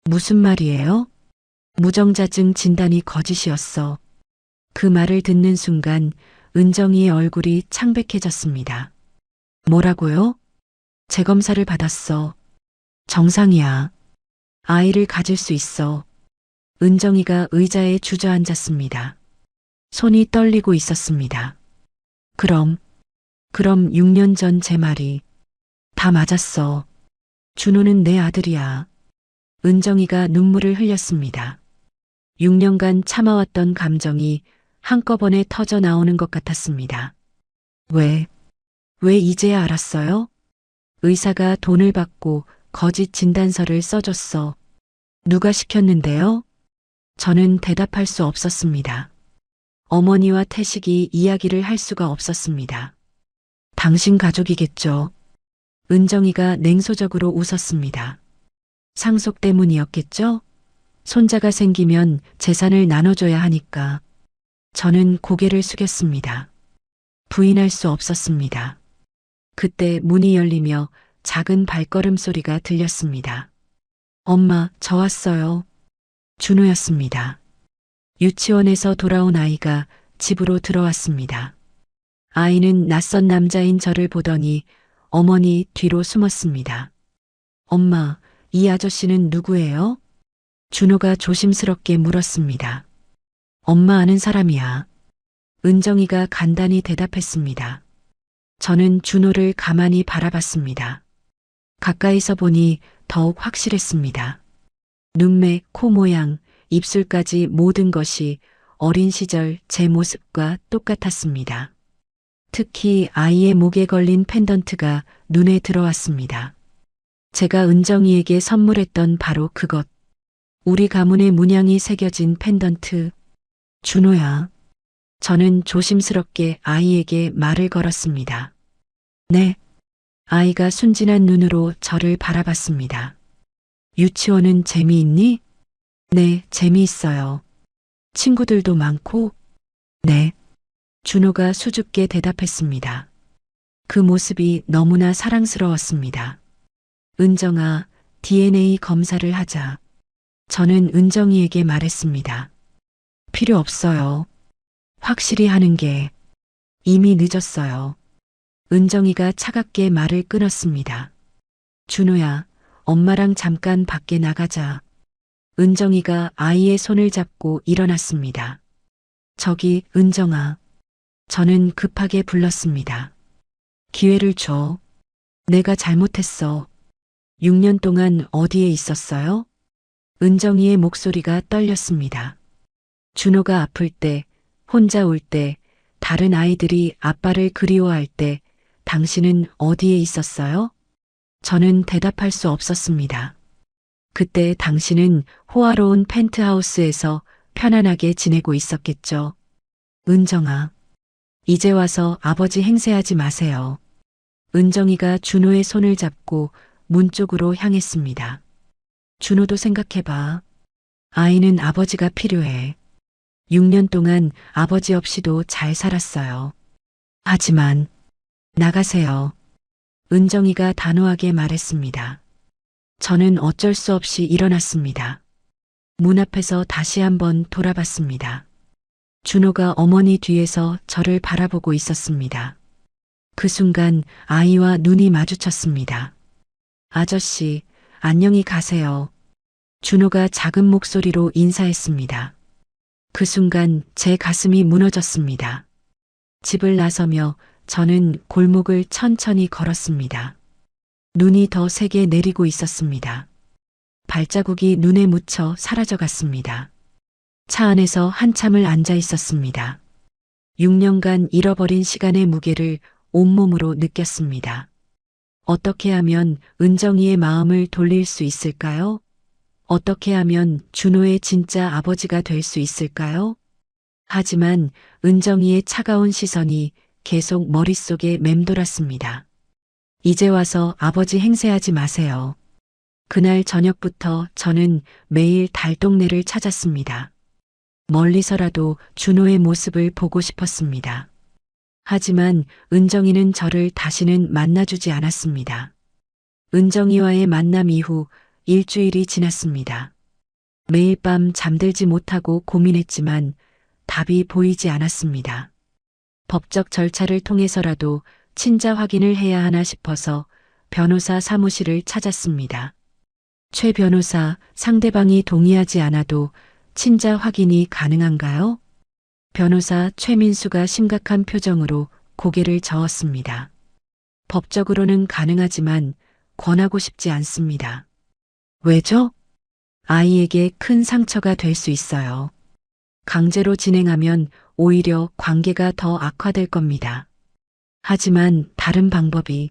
무슨 말이에요? 무정자증 진단이 거짓이었어. 그 말을 듣는 순간 은정이의 얼굴이 창백해졌습니다. 뭐라고요? 재검사를 받았어. 정상이야. 아이를 가질 수 있어. 은정이가 의자에 주저앉았습니다. 손이 떨리고 있었습니다. 그럼 6년 전 제 말이 다 맞았어. 준호는 내 아들이야. 은정이가 눈물을 흘렸습니다. 6년간 참아왔던 감정이 한꺼번에 터져 나오는 것 같았습니다. 왜 이제야 알았어요? 의사가 돈을 받고 거짓 진단서를 써줬어. 누가 시켰는데요? 저는 대답할 수 없었습니다. 어머니와 태식이 이야기를 할 수가 없었습니다. 당신 가족이겠죠. 은정이가 냉소적으로 웃었습니다. 상속 때문이었겠죠? 손자가 생기면 재산을 나눠줘야 하니까. 저는 고개를 숙였습니다. 부인할 수 없었습니다. 그때 문이 열리며 작은 발걸음 소리가 들렸습니다. 엄마, 저 왔어요. 준호였습니다. 유치원에서 돌아온 아이가 집으로 들어왔습니다. 아이는 낯선 남자인 저를 보더니 어머니 뒤로 숨었습니다. 엄마, 이 아저씨는 누구예요? 준호가 조심스럽게 물었습니다. 엄마 아는 사람이야. 은정이가 간단히 대답했습니다. 저는 준호를 가만히 바라봤습니다. 가까이서 보니 더욱 확실했습니다. 눈매, 코 모양, 입술까지 모든 것이 어린 시절 제 모습과 똑같았습니다. 특히 아이의 목에 걸린 펜던트가 눈에 들어왔습니다. 제가 은정이에게 선물했던 바로 그것. 우리 가문의 문양이 새겨진 펜던트. 준호야. 저는 조심스럽게 아이에게 말을 걸었습니다. 네. 아이가 순진한 눈으로 저를 바라봤습니다. 유치원은 재미있니? 네, 재미있어요. 친구들도 많고? 네. 준호가 수줍게 대답했습니다. 그 모습이 너무나 사랑스러웠습니다. 은정아, DNA 검사를 하자. 저는 은정이에게 말했습니다. 필요 없어요. 확실히 하는 게 이미 늦었어요. 은정이가 차갑게 말을 끊었습니다. 준호야, 엄마랑 잠깐 밖에 나가자. 은정이가 아이의 손을 잡고 일어났습니다. 저기, 은정아. 저는 급하게 불렀습니다. 기회를 줘. 내가 잘못했어. 6년 동안 어디에 있었어요? 은정이의 목소리가 떨렸습니다. 준호가 아플 때, 혼자 울 때, 다른 아이들이 아빠를 그리워할 때 당신은 어디에 있었어요? 저는 대답할 수 없었습니다. 그때 당신은 호화로운 펜트하우스에서 편안하게 지내고 있었겠죠. 은정아, 이제 와서 아버지 행세하지 마세요. 은정이가 준호의 손을 잡고 문 쪽으로 향했습니다. 준호도 생각해봐. 아이는 아버지가 필요해. 6년 동안 아버지 없이도 잘 살았어요. 하지만 나가세요. 은정이가 단호하게 말했습니다. 저는 어쩔 수 없이 일어났습니다. 문 앞에서 다시 한번 돌아봤습니다. 준호가 어머니 뒤에서 저를 바라보고 있었습니다. 그 순간 아이와 눈이 마주쳤습니다. 아저씨, 안녕히 가세요. 준호가 작은 목소리로 인사했습니다. 그 순간 제 가슴이 무너졌습니다. 집을 나서며 저는 골목을 천천히 걸었습니다. 눈이 더 세게 내리고 있었습니다. 발자국이 눈에 묻혀 사라져갔습니다. 차 안에서 한참을 앉아 있었습니다. 6년간 잃어버린 시간의 무게를 온몸으로 느꼈습니다. 어떻게 하면 은정이의 마음을 돌릴 수 있을까요? 어떻게 하면 준호의 진짜 아버지가 될 수 있을까요? 하지만 은정이의 차가운 시선이 계속 머릿속에 맴돌았습니다. 이제 와서 아버지 행세하지 마세요. 그날 저녁부터 저는 매일 달동네를 찾았습니다. 멀리서라도 준호의 모습을 보고 싶었습니다. 하지만 은정이는 저를 다시는 만나주지 않았습니다. 은정이와의 만남 이후 일주일이 지났습니다. 매일 밤 잠들지 못하고 고민했지만 답이 보이지 않았습니다. 법적 절차를 통해서라도 친자 확인을 해야 하나 싶어서 변호사 사무실을 찾았습니다. 최 변호사, 상대방이 동의하지 않아도 친자 확인이 가능한가요? 변호사 최민수가 심각한 표정으로 고개를 저었습니다. 법적으로는 가능하지만 권하고 싶지 않습니다. 왜죠? 아이에게 큰 상처가 될 수 있어요. 강제로 진행하면 오히려 관계가 더 악화될 겁니다. 하지만 다른 방법이.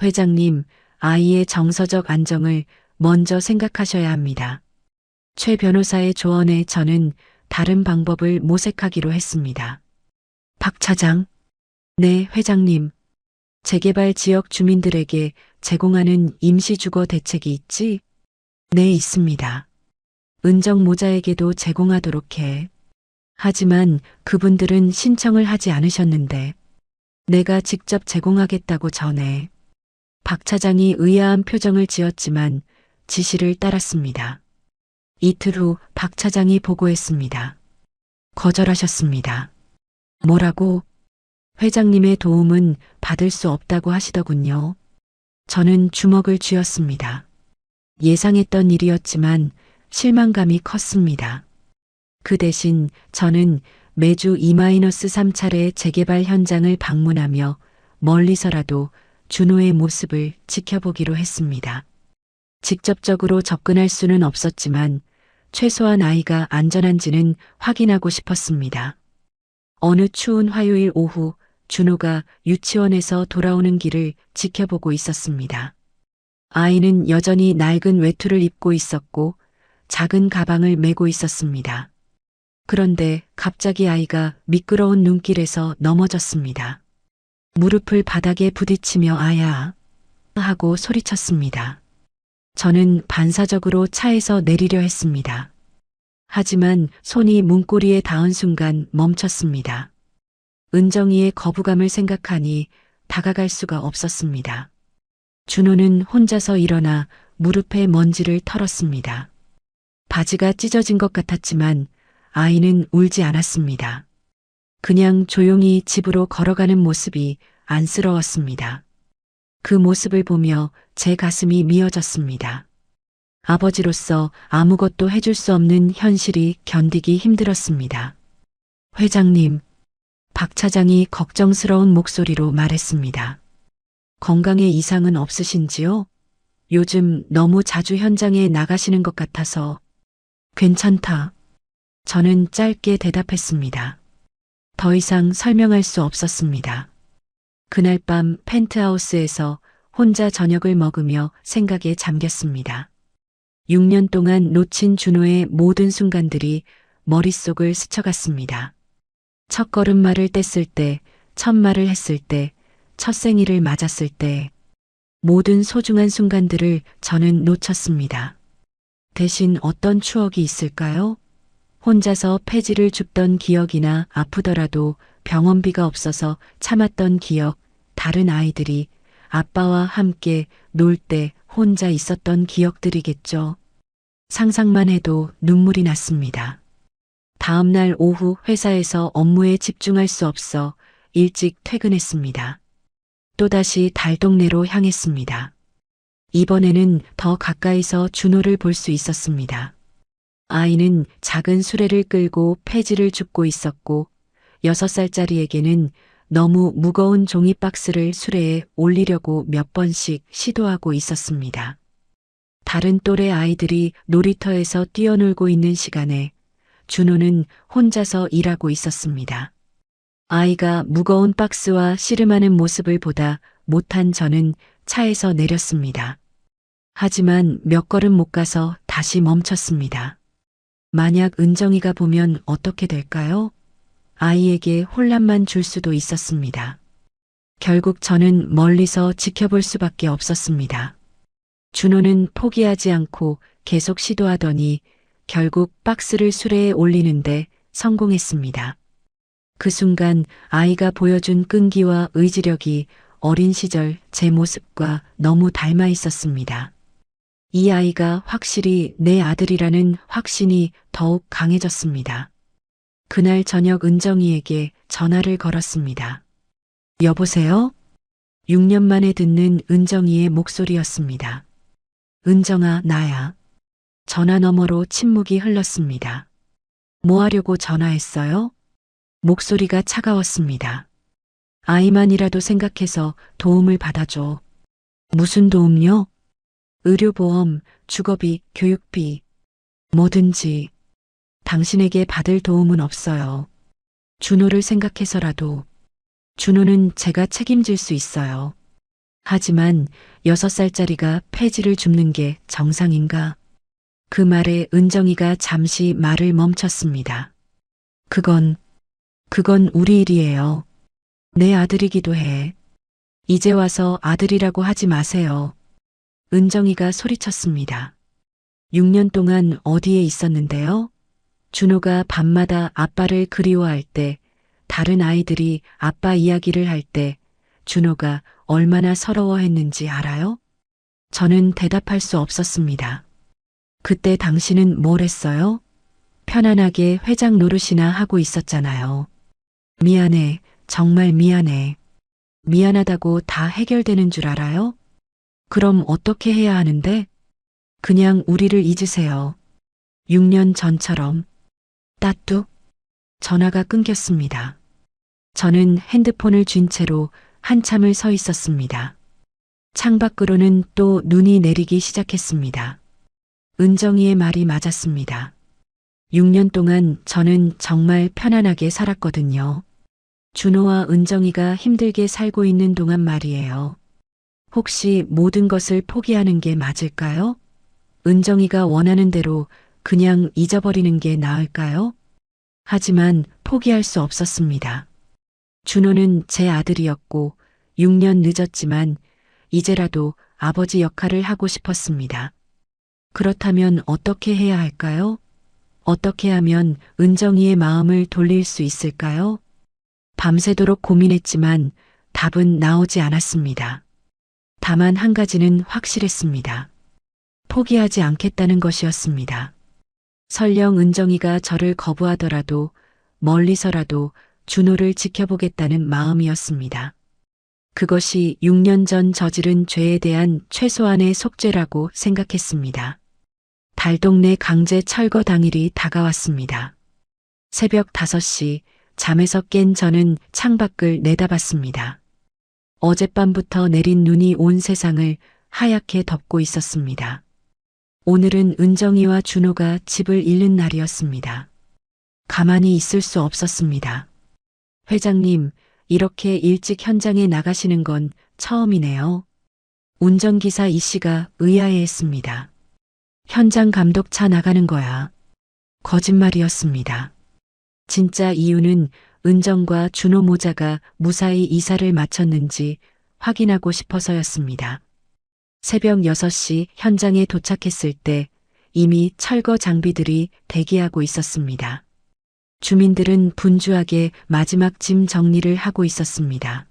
회장님, 아이의 정서적 안정을 먼저 생각하셔야 합니다. 최 변호사의 조언에 저는 다른 방법을 모색하기로 했습니다. 박 차장. 네, 회장님. 재개발 지역 주민들에게 제공하는 임시주거 대책이 있지? 네, 있습니다. 은정 모자에게도 제공하도록 해. 하지만 그분들은 신청을 하지 않으셨는데 내가 직접 제공하겠다고 전해. 박 차장이 의아한 표정을 지었지만 지시를 따랐습니다. 이틀 후 박 차장이 보고했습니다. 거절하셨습니다. 뭐라고? 회장님의 도움은 받을 수 없다고 하시더군요. 저는 주먹을 쥐었습니다. 예상했던 일이었지만 실망감이 컸습니다. 그 대신 저는 매주 2-3차례 재개발 현장을 방문하며 멀리서라도 준호의 모습을 지켜보기로 했습니다. 직접적으로 접근할 수는 없었지만 최소한 아이가 안전한지는 확인하고 싶었습니다. 어느 추운 화요일 오후 준호가 유치원에서 돌아오는 길을 지켜보고 있었습니다. 아이는 여전히 낡은 외투를 입고 있었고 작은 가방을 메고 있었습니다. 그런데 갑자기 아이가 미끄러운 눈길에서 넘어졌습니다. 무릎을 바닥에 부딪히며 아야 하고 소리쳤습니다. 저는 반사적으로 차에서 내리려 했습니다. 하지만 손이 문고리에 닿은 순간 멈췄습니다. 은정이의 거부감을 생각하니 다가갈 수가 없었습니다. 준호는 혼자서 일어나 무릎에 먼지를 털었습니다. 바지가 찢어진 것 같았지만 아이는 울지 않았습니다. 그냥 조용히 집으로 걸어가는 모습이 안쓰러웠습니다. 그 모습을 보며 제 가슴이 미어졌습니다. 아버지로서 아무것도 해줄 수 없는 현실이 견디기 힘들었습니다. 회장님, 박 차장이 걱정스러운 목소리로 말했습니다. 건강에 이상은 없으신지요? 요즘 너무 자주 현장에 나가시는 것 같아서. 괜찮다. 저는 짧게 대답했습니다. 더 이상 설명할 수 없었습니다. 그날 밤 펜트하우스에서 혼자 저녁을 먹으며 생각에 잠겼습니다. 6년 동안 놓친 준호의 모든 순간들이 머릿속을 스쳐갔습니다. 첫 걸음마를 뗐을 때, 첫 말을 했을 때, 첫 생일을 맞았을 때, 모든 소중한 순간들을 저는 놓쳤습니다. 대신 어떤 추억이 있을까요? 혼자서 폐지를 줍던 기억이나 아프더라도 병원비가 없어서 참았던 기억, 다른 아이들이 아빠와 함께 놀 때 혼자 있었던 기억들이겠죠. 상상만 해도 눈물이 났습니다. 다음 날 오후 회사에서 업무에 집중할 수 없어 일찍 퇴근했습니다. 또다시 달동네로 향했습니다. 이번에는 더 가까이서 준호를 볼 수 있었습니다. 아이는 작은 수레를 끌고 폐지를 줍고 있었고 6살짜리에게는 너무 무거운 종이 박스를 수레에 올리려고 몇 번씩 시도하고 있었습니다. 다른 또래 아이들이 놀이터에서 뛰어놀고 있는 시간에 준호는 혼자서 일하고 있었습니다. 아이가 무거운 박스와 씨름하는 모습을 보다 못한 저는 차에서 내렸습니다. 하지만 몇 걸음 못 가서 다시 멈췄습니다. 만약 은정이가 보면 어떻게 될까요? 아이에게 혼란만 줄 수도 있었습니다. 결국 저는 멀리서 지켜볼 수밖에 없었습니다. 준호는 포기하지 않고 계속 시도하더니 결국 박스를 수레에 올리는데 성공했습니다. 그 순간 아이가 보여준 끈기와 의지력이 어린 시절 제 모습과 너무 닮아 있었습니다. 이 아이가 확실히 내 아들이라는 확신이 더욱 강해졌습니다. 그날 저녁 은정이에게 전화를 걸었습니다. 여보세요? 6년 만에 듣는 은정이의 목소리였습니다. 은정아, 나야. 전화 너머로 침묵이 흘렀습니다. 뭐 하려고 전화했어요? 목소리가 차가웠습니다. 아이만이라도 생각해서 도움을 받아줘. 무슨 도움요? 의료보험, 주거비, 교육비, 뭐든지. 당신에게 받을 도움은 없어요. 준호를 생각해서라도. 준호는 제가 책임질 수 있어요. 하지만 6살짜리가 폐지를 줍는 게 정상인가? 그 말에 은정이가 잠시 말을 멈췄습니다. 그건 우리 일이에요. 내 아들이기도 해. 이제 와서 아들이라고 하지 마세요. 은정이가 소리쳤습니다. 6년 동안 어디에 있었는데요? 준호가 밤마다 아빠를 그리워할 때, 다른 아이들이 아빠 이야기를 할 때, 준호가 얼마나 서러워했는지 알아요? 저는 대답할 수 없었습니다. 그때 당신은 뭘 했어요? 편안하게 회장 노릇이나 하고 있었잖아요. 미안해, 정말 미안해. 미안하다고 다 해결되는 줄 알아요? 그럼 어떻게 해야 하는데? 그냥 우리를 잊으세요. 6년 전처럼. 따뚝. 전화가 끊겼습니다. 저는 핸드폰을 쥔 채로 한참을 서 있었습니다. 창밖으로는 또 눈이 내리기 시작했습니다. 은정이의 말이 맞았습니다. 6년 동안 저는 정말 편안하게 살았거든요. 준호와 은정이가 힘들게 살고 있는 동안 말이에요. 혹시 모든 것을 포기하는 게 맞을까요? 은정이가 원하는 대로 그냥 잊어버리는 게 나을까요? 하지만 포기할 수 없었습니다. 준호는 제 아들이었고 6년 늦었지만 이제라도 아버지 역할을 하고 싶었습니다. 그렇다면 어떻게 해야 할까요? 어떻게 하면 은정이의 마음을 돌릴 수 있을까요? 밤새도록 고민했지만 답은 나오지 않았습니다. 다만 한 가지는 확실했습니다. 포기하지 않겠다는 것이었습니다. 설령 은정이가 저를 거부하더라도 멀리서라도 준호를 지켜보겠다는 마음이었습니다. 그것이 6년 전 저지른 죄에 대한 최소한의 속죄라고 생각했습니다. 달동네 강제 철거 당일이 다가왔습니다. 새벽 5시 잠에서 깬 저는 창밖을 내다봤습니다. 어젯밤부터 내린 눈이 온 세상을 하얗게 덮고 있었습니다. 오늘은 은정이와 준호가 집을 잃는 날이었습니다. 가만히 있을 수 없었습니다. 회장님, 이렇게 일찍 현장에 나가시는 건 처음이네요. 운전기사 이 씨가 의아해했습니다. 현장 감독차 나가는 거야. 거짓말이었습니다. 진짜 이유는 은정과 준호 모자가 무사히 이사를 마쳤는지 확인하고 싶어서였습니다. 새벽 6시 현장에 도착했을 때 이미 철거 장비들이 대기하고 있었습니다. 주민들은 분주하게 마지막 짐 정리를 하고 있었습니다.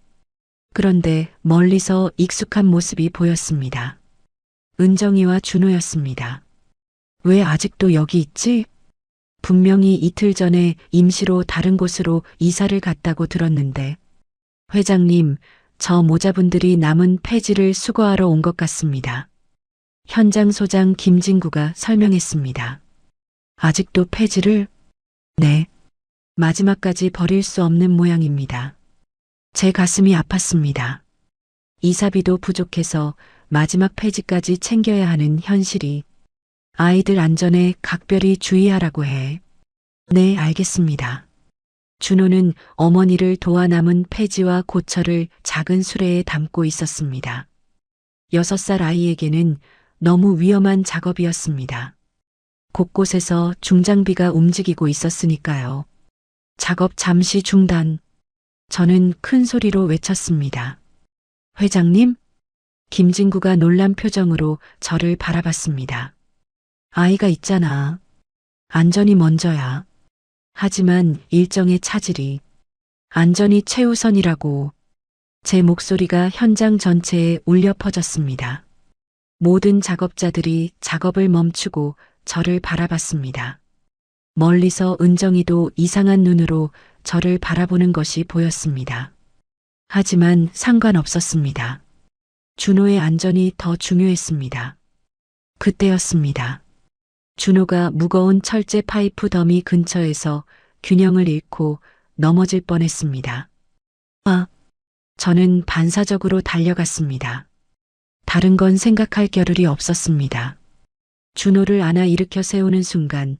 그런데 멀리서 익숙한 모습이 보였습니다. 은정이와 준호였습니다. 왜 아직도 여기 있지? 분명히 이틀 전에 임시로 다른 곳으로 이사를 갔다고 들었는데. 회장님, 저 모자분들이 남은 폐지를 수거하러 온 것 같습니다. 현장 소장 김진구가 설명했습니다. 아직도 폐지를? 네. 마지막까지 버릴 수 없는 모양입니다. 제 가슴이 아팠습니다. 이사비도 부족해서 마지막 폐지까지 챙겨야 하는 현실이. 아이들 안전에 각별히 주의하라고 해. 네, 알겠습니다. 준호는 어머니를 도와 남은 폐지와 고철을 작은 수레에 담고 있었습니다. 6살 아이에게는 너무 위험한 작업이었습니다. 곳곳에서 중장비가 움직이고 있었으니까요. 작업 잠시 중단. 저는 큰 소리로 외쳤습니다. 회장님? 김진구가 놀란 표정으로 저를 바라봤습니다. 아이가 있잖아. 안전이 먼저야. 하지만 일정의 차질이. 안전이 최우선이라고. 제 목소리가 현장 전체에 울려 퍼졌습니다. 모든 작업자들이 작업을 멈추고 저를 바라봤습니다. 멀리서 은정이도 이상한 눈으로 저를 바라보는 것이 보였습니다. 하지만 상관없었습니다. 준호의 안전이 더 중요했습니다. 그때였습니다. 준호가 무거운 철제 파이프 더미 근처에서 균형을 잃고 넘어질 뻔했습니다. 저는 반사적으로 달려갔습니다. 다른 건 생각할 겨를이 없었습니다. 준호를 안아 일으켜 세우는 순간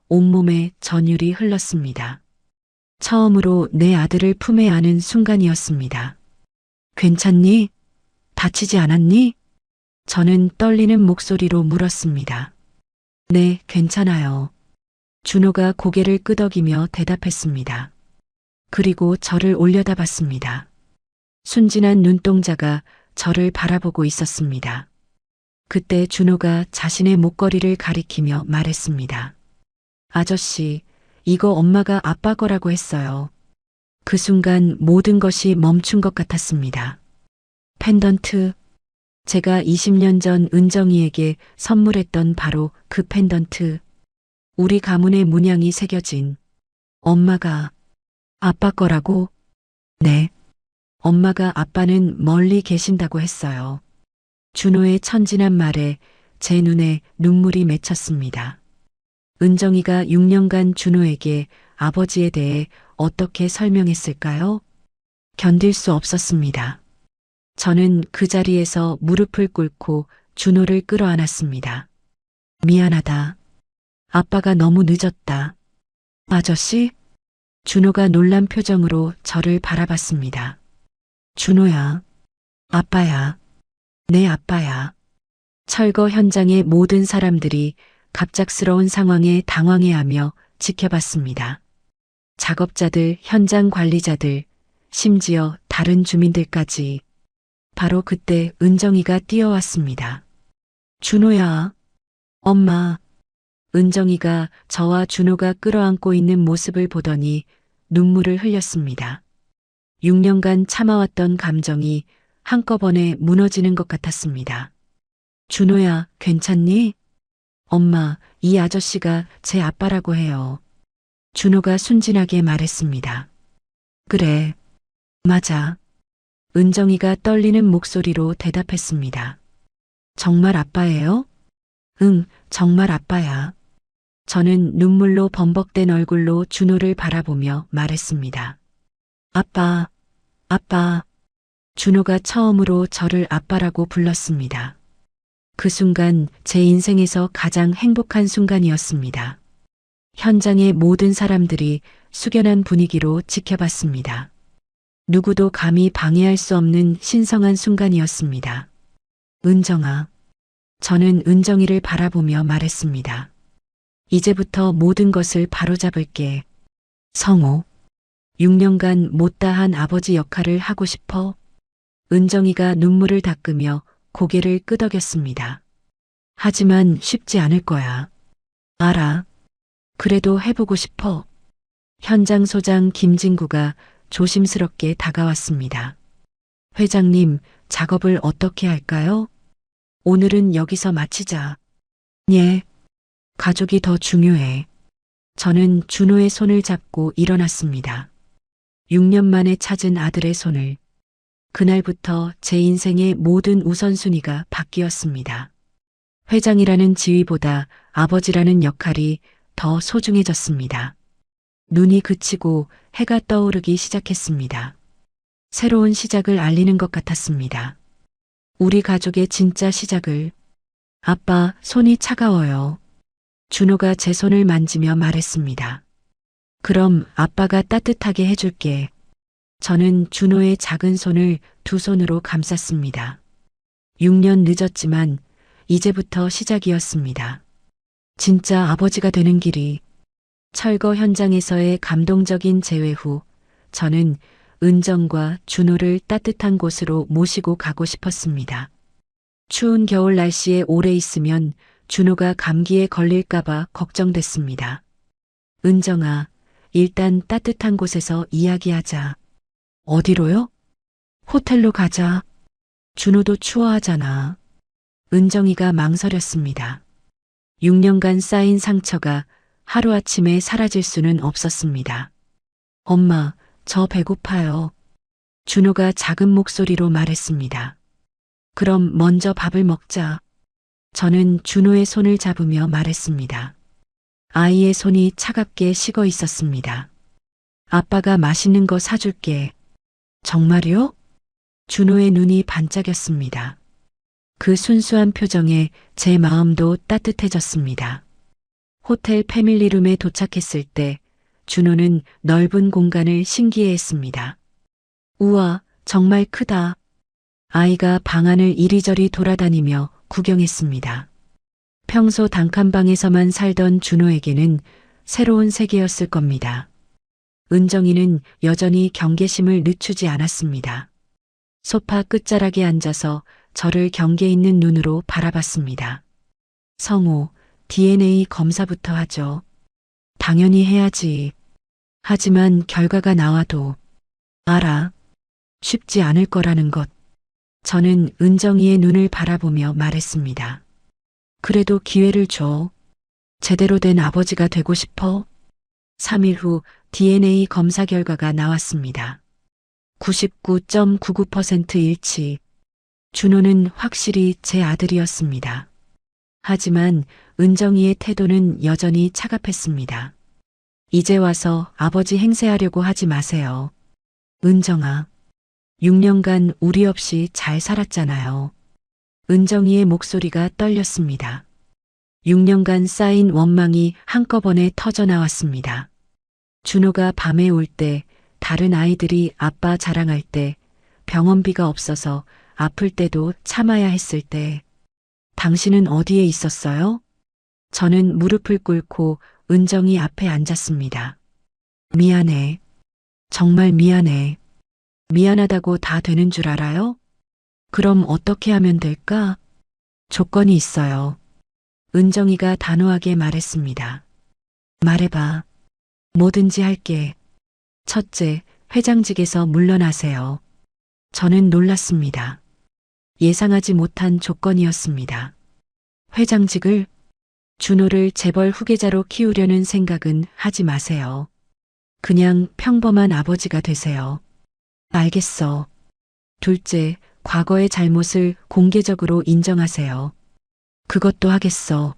온몸에 전율이 흘렀습니다. 처음으로 내 아들을 품에 안은 순간이었습니다. 괜찮니? 다치지 않았니? 저는 떨리는 목소리로 물었습니다. 네, 괜찮아요. 준호가 고개를 끄덕이며 대답했습니다. 그리고 저를 올려다봤습니다. 순진한 눈동자가 저를 바라보고 있었습니다. 그때 준호가 자신의 목걸이를 가리키며 말했습니다. 아저씨, 이거 엄마가 아빠 거라고 했어요. 그 순간 모든 것이 멈춘 것 같았습니다. 펜던트. 제가 20년 전 은정이에게 선물했던 바로 그 펜던트. 우리 가문의 문양이 새겨진. 엄마가 아빠 거라고? 네. 엄마가 아빠는 멀리 계신다고 했어요. 준호의 천진한 말에 제 눈에 눈물이 맺혔습니다. 은정이가 6년간 준호에게 아버지에 대해 어떻게 설명했을까요? 견딜 수 없었습니다. 저는 그 자리에서 무릎을 꿇고 준호를 끌어안았습니다. 미안하다. 아빠가 너무 늦었다. 아저씨? 준호가 놀란 표정으로 저를 바라봤습니다. 준호야. 아빠야. 내 아빠야. 철거 현장의 모든 사람들이 갑작스러운 상황에 당황해하며 지켜봤습니다. 작업자들, 현장 관리자들, 심지어 다른 주민들까지. 바로 그때 은정이가 뛰어왔습니다. 준호야. 엄마. 은정이가 저와 준호가 끌어안고 있는 모습을 보더니 눈물을 흘렸습니다. 6년간 참아왔던 감정이 한꺼번에 무너지는 것 같았습니다. 준호야, 괜찮니? 엄마, 이 아저씨가 제 아빠라고 해요. 준호가 순진하게 말했습니다. 그래, 맞아. 은정이가 떨리는 목소리로 대답했습니다. 정말 아빠예요? 응, 정말 아빠야. 저는 눈물로 범벅된 얼굴로 준호를 바라보며 말했습니다. 아빠, 아빠. 준호가 처음으로 저를 아빠라고 불렀습니다. 그 순간 제 인생에서 가장 행복한 순간이었습니다. 현장의 모든 사람들이 숙연한 분위기로 지켜봤습니다. 누구도 감히 방해할 수 없는 신성한 순간이었습니다. 은정아. 저는 은정이를 바라보며 말했습니다. 이제부터 모든 것을 바로잡을게. 성호. 6년간 못다한 아버지 역할을 하고 싶어? 은정이가 눈물을 닦으며 고개를 끄덕였습니다. 하지만 쉽지 않을 거야. 알아. 그래도 해보고 싶어. 현장 소장 김진구가 조심스럽게 다가왔습니다. 회장님, 작업을 어떻게 할까요? 오늘은 여기서 마치자. 예. 가족이 더 중요해. 저는 준호의 손을 잡고 일어났습니다. 6년 만에 찾은 아들의 손을. 그날부터 제 인생의 모든 우선순위가 바뀌었습니다. 회장이라는 지위보다 아버지라는 역할이 더 소중해졌습니다. 눈이 그치고 해가 떠오르기 시작했습니다. 새로운 시작을 알리는 것 같았습니다. 우리 가족의 진짜 시작을. 아빠, 손이 차가워요. 준호가 제 손을 만지며 말했습니다. 그럼 아빠가 따뜻하게 해줄게. 저는 준호의 작은 손을 두 손으로 감쌌습니다. 6년 늦었지만 이제부터 시작이었습니다. 진짜 아버지가 되는 길이. 철거 현장에서의 감동적인 재회 후 저는 은정과 준호를 따뜻한 곳으로 모시고 가고 싶었습니다. 추운 겨울 날씨에 오래 있으면 준호가 감기에 걸릴까봐 걱정됐습니다. 은정아, 일단 따뜻한 곳에서 이야기하자. 어디로요? 호텔로 가자. 준호도 추워하잖아. 은정이가 망설였습니다. 6년간 쌓인 상처가 하루아침에 사라질 수는 없었습니다. 엄마, 저 배고파요. 준호가 작은 목소리로 말했습니다. 그럼 먼저 밥을 먹자. 저는 준호의 손을 잡으며 말했습니다. 아이의 손이 차갑게 식어 있었습니다. 아빠가 맛있는 거 사줄게. 정말요? 준호의 눈이 반짝였습니다. 그 순수한 표정에 제 마음도 따뜻해졌습니다. 호텔 패밀리룸에 도착했을 때 준호는 넓은 공간을 신기해했습니다. 우와, 정말 크다. 아이가 방 안을 이리저리 돌아다니며 구경했습니다. 평소 단칸방에서만 살던 준호에게는 새로운 세계였을 겁니다. 은정이는 여전히 경계심을 늦추지 않았습니다. 소파 끝자락에 앉아서 저를 경계 있는 눈으로 바라봤습니다. 성호, DNA 검사부터 하죠. 당연히 해야지. 하지만 결과가 나와도 알아. 쉽지 않을 거라는 것. 저는 은정이의 눈을 바라보며 말했습니다. 그래도 기회를 줘. 제대로 된 아버지가 되고 싶어. 3일 후 DNA 검사 결과가 나왔습니다. 99.99% 일치. 준호는 확실히 제 아들이었습니다. 하지만 은정이의 태도는 여전히 차갑했습니다. 이제 와서 아버지 행세하려고 하지 마세요. 은정아, 6년간 우리 없이 잘 살았잖아요. 은정이의 목소리가 떨렸습니다. 6년간 쌓인 원망이 한꺼번에 터져 나왔습니다. 준호가 밤에 올 때, 다른 아이들이 아빠 자랑할 때, 병원비가 없어서 아플 때도 참아야 했을 때, 당신은 어디에 있었어요? 저는 무릎을 꿇고 은정이 앞에 앉았습니다. 미안해. 정말 미안해. 미안하다고 다 되는 줄 알아요? 그럼 어떻게 하면 될까? 조건이 있어요. 은정이가 단호하게 말했습니다. 말해봐. 뭐든지 할게. 첫째, 회장직에서 물러나세요. 저는 놀랐습니다. 예상하지 못한 조건이었습니다. 회장직을? 준호를 재벌 후계자로 키우려는 생각은 하지 마세요. 그냥 평범한 아버지가 되세요. 알겠어. 둘째, 과거의 잘못을 공개적으로 인정하세요. 그것도 하겠어.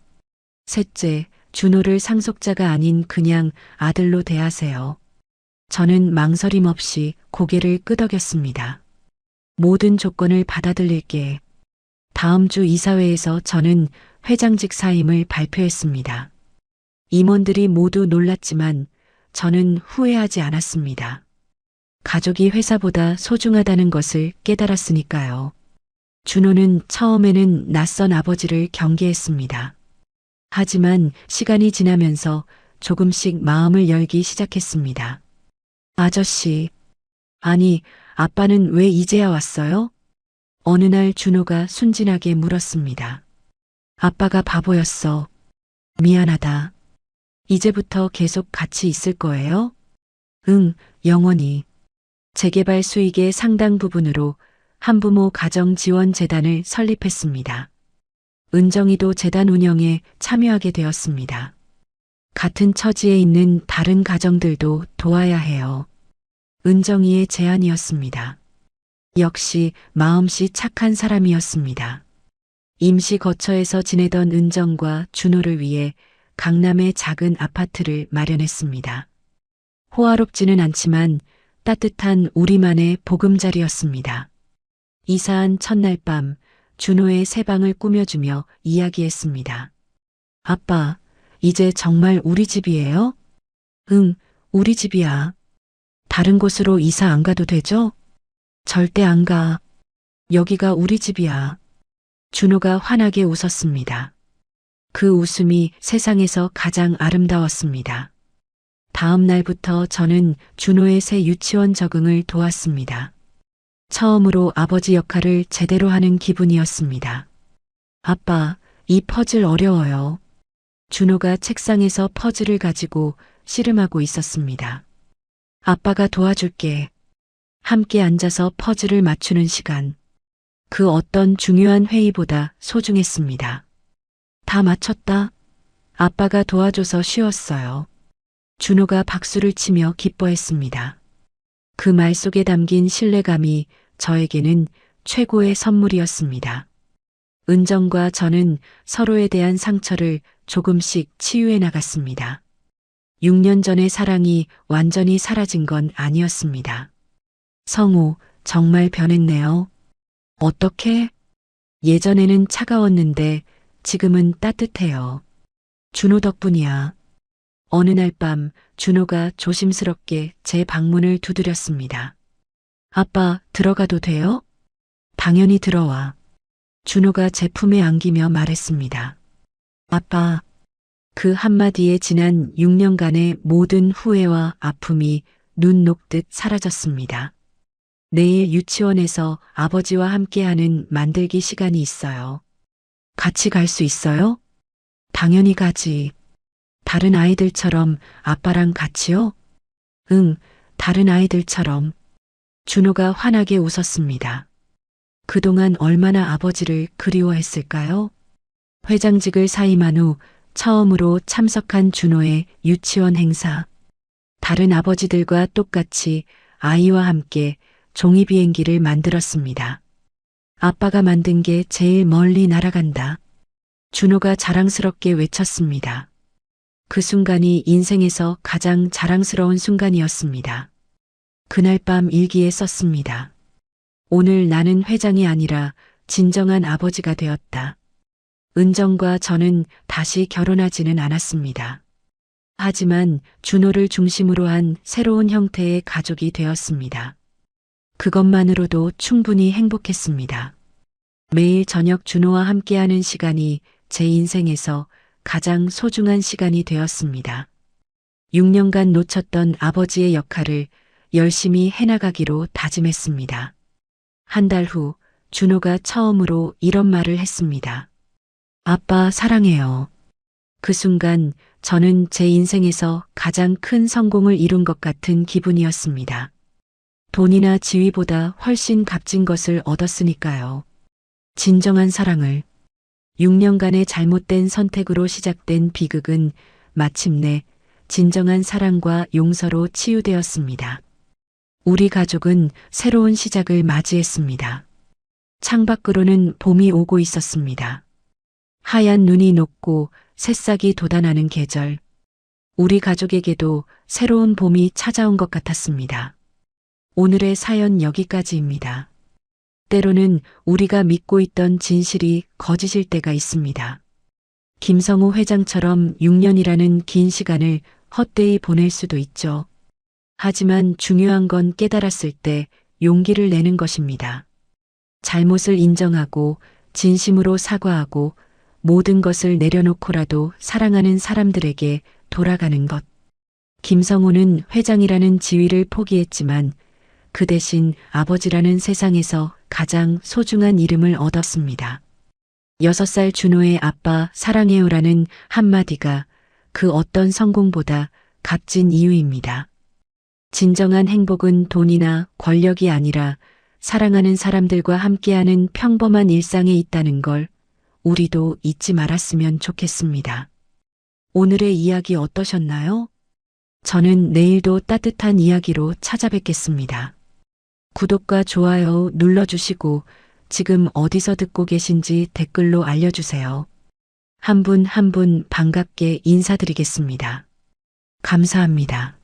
셋째, 준호를 상속자가 아닌 그냥 아들로 대하세요. 저는 망설임 없이 고개를 끄덕였습니다. 모든 조건을 받아들일게. 다음 주 이사회에서 저는 회장직 사임을 발표했습니다. 임원들이 모두 놀랐지만 저는 후회하지 않았습니다. 가족이 회사보다 소중하다는 것을 깨달았으니까요. 준호는 처음에는 낯선 아버지를 경계했습니다. 하지만 시간이 지나면서 조금씩 마음을 열기 시작했습니다. 아저씨, 아니, 아빠는 왜 이제야 왔어요? 어느 날 준호가 순진하게 물었습니다. 아빠가 바보였어. 미안하다. 이제부터 계속 같이 있을 거예요? 응, 영원히. 재개발 수익의 상당 부분으로 한부모 가정지원재단을 설립했습니다. 은정이도 재단 운영에 참여하게 되었습니다. 같은 처지에 있는 다른 가정들도 도와야 해요. 은정이의 제안이었습니다. 역시 마음씨 착한 사람이었습니다. 임시 거처에서 지내던 은정과 준호를 위해 강남의 작은 아파트를 마련했습니다. 호화롭지는 않지만 따뜻한 우리만의 보금자리였습니다. 이사한 첫날 밤 준호의 새 방을 꾸며주며 이야기했습니다. 아빠, 이제 정말 우리 집이에요? 응, 우리 집이야. 다른 곳으로 이사 안 가도 되죠? 절대 안 가. 여기가 우리 집이야. 준호가 환하게 웃었습니다. 그 웃음이 세상에서 가장 아름다웠습니다. 다음 날부터 저는 준호의 새 유치원 적응을 도왔습니다. 처음으로 아버지 역할을 제대로 하는 기분이었습니다. 아빠, 이 퍼즐 어려워요. 준호가 책상에서 퍼즐을 가지고 씨름하고 있었습니다. 아빠가 도와줄게. 함께 앉아서 퍼즐을 맞추는 시간. 그 어떤 중요한 회의보다 소중했습니다. 다 맞췄다. 아빠가 도와줘서 쉬웠어요. 준호가 박수를 치며 기뻐했습니다. 그 말 속에 담긴 신뢰감이 저에게는 최고의 선물이었습니다. 은정과 저는 서로에 대한 상처를 조금씩 치유해 나갔습니다. 6년 전의 사랑이 완전히 사라진 건 아니었습니다. 성우, 정말 변했네요. 어떻게? 예전에는 차가웠는데 지금은 따뜻해요. 준호 덕분이야. 어느 날 밤 준호가 조심스럽게 제 방문을 두드렸습니다. 아빠, 들어가도 돼요? 당연히 들어와. 준호가 제 품에 안기며 말했습니다. 아빠, 그 한마디에 지난 6년간의 모든 후회와 아픔이 눈 녹듯 사라졌습니다. 내일 유치원에서 아버지와 함께하는 만들기 시간이 있어요. 같이 갈 수 있어요? 당연히 가지. 다른 아이들처럼 아빠랑 같이요? 응, 다른 아이들처럼. 준호가 환하게 웃었습니다. 그동안 얼마나 아버지를 그리워했을까요? 회장직을 사임한 후 처음으로 참석한 준호의 유치원 행사. 다른 아버지들과 똑같이 아이와 함께 종이 비행기를 만들었습니다. 아빠가 만든 게 제일 멀리 날아간다. 준호가 자랑스럽게 외쳤습니다. 그 순간이 인생에서 가장 자랑스러운 순간이었습니다. 그날 밤 일기에 썼습니다. 오늘 나는 회장이 아니라 진정한 아버지가 되었다. 은정과 저는 다시 결혼하지는 않았습니다. 하지만 준호를 중심으로 한 새로운 형태의 가족이 되었습니다. 그것만으로도 충분히 행복했습니다. 매일 저녁 준호와 함께하는 시간이 제 인생에서 가장 소중한 시간이 되었습니다. 6년간 놓쳤던 아버지의 역할을 열심히 해나가기로 다짐했습니다. 한 달 후 준호가 처음으로 이런 말을 했습니다. 아빠, 사랑해요. 그 순간 저는 제 인생에서 가장 큰 성공을 이룬 것 같은 기분이었습니다. 돈이나 지위보다 훨씬 값진 것을 얻었으니까요. 진정한 사랑을. 6년간의 잘못된 선택으로 시작된 비극은 마침내 진정한 사랑과 용서로 치유되었습니다. 우리 가족은 새로운 시작을 맞이했습니다. 창밖으로는 봄이 오고 있었습니다. 하얀 눈이 녹고 새싹이 돋아나는 계절. 우리 가족에게도 새로운 봄이 찾아온 것 같았습니다. 오늘의 사연 여기까지입니다. 때로는 우리가 믿고 있던 진실이 거짓일 때가 있습니다. 김성우 회장처럼 6년이라는 긴 시간을 헛되이 보낼 수도 있죠. 하지만 중요한 건 깨달았을 때 용기를 내는 것입니다. 잘못을 인정하고 진심으로 사과하고 모든 것을 내려놓고라도 사랑하는 사람들에게 돌아가는 것. 김성우는 회장이라는 지위를 포기했지만 그 대신 아버지라는 세상에서 가장 소중한 이름을 얻었습니다. 6살 준호의 아빠 사랑해요라는 한마디가 그 어떤 성공보다 값진 이유입니다. 진정한 행복은 돈이나 권력이 아니라 사랑하는 사람들과 함께하는 평범한 일상에 있다는 걸 우리도 잊지 말았으면 좋겠습니다. 오늘의 이야기 어떠셨나요? 저는 내일도 따뜻한 이야기로 찾아뵙겠습니다. 구독과 좋아요 눌러주시고 지금 어디서 듣고 계신지 댓글로 알려주세요. 한 분 한 분 반갑게 인사드리겠습니다. 감사합니다.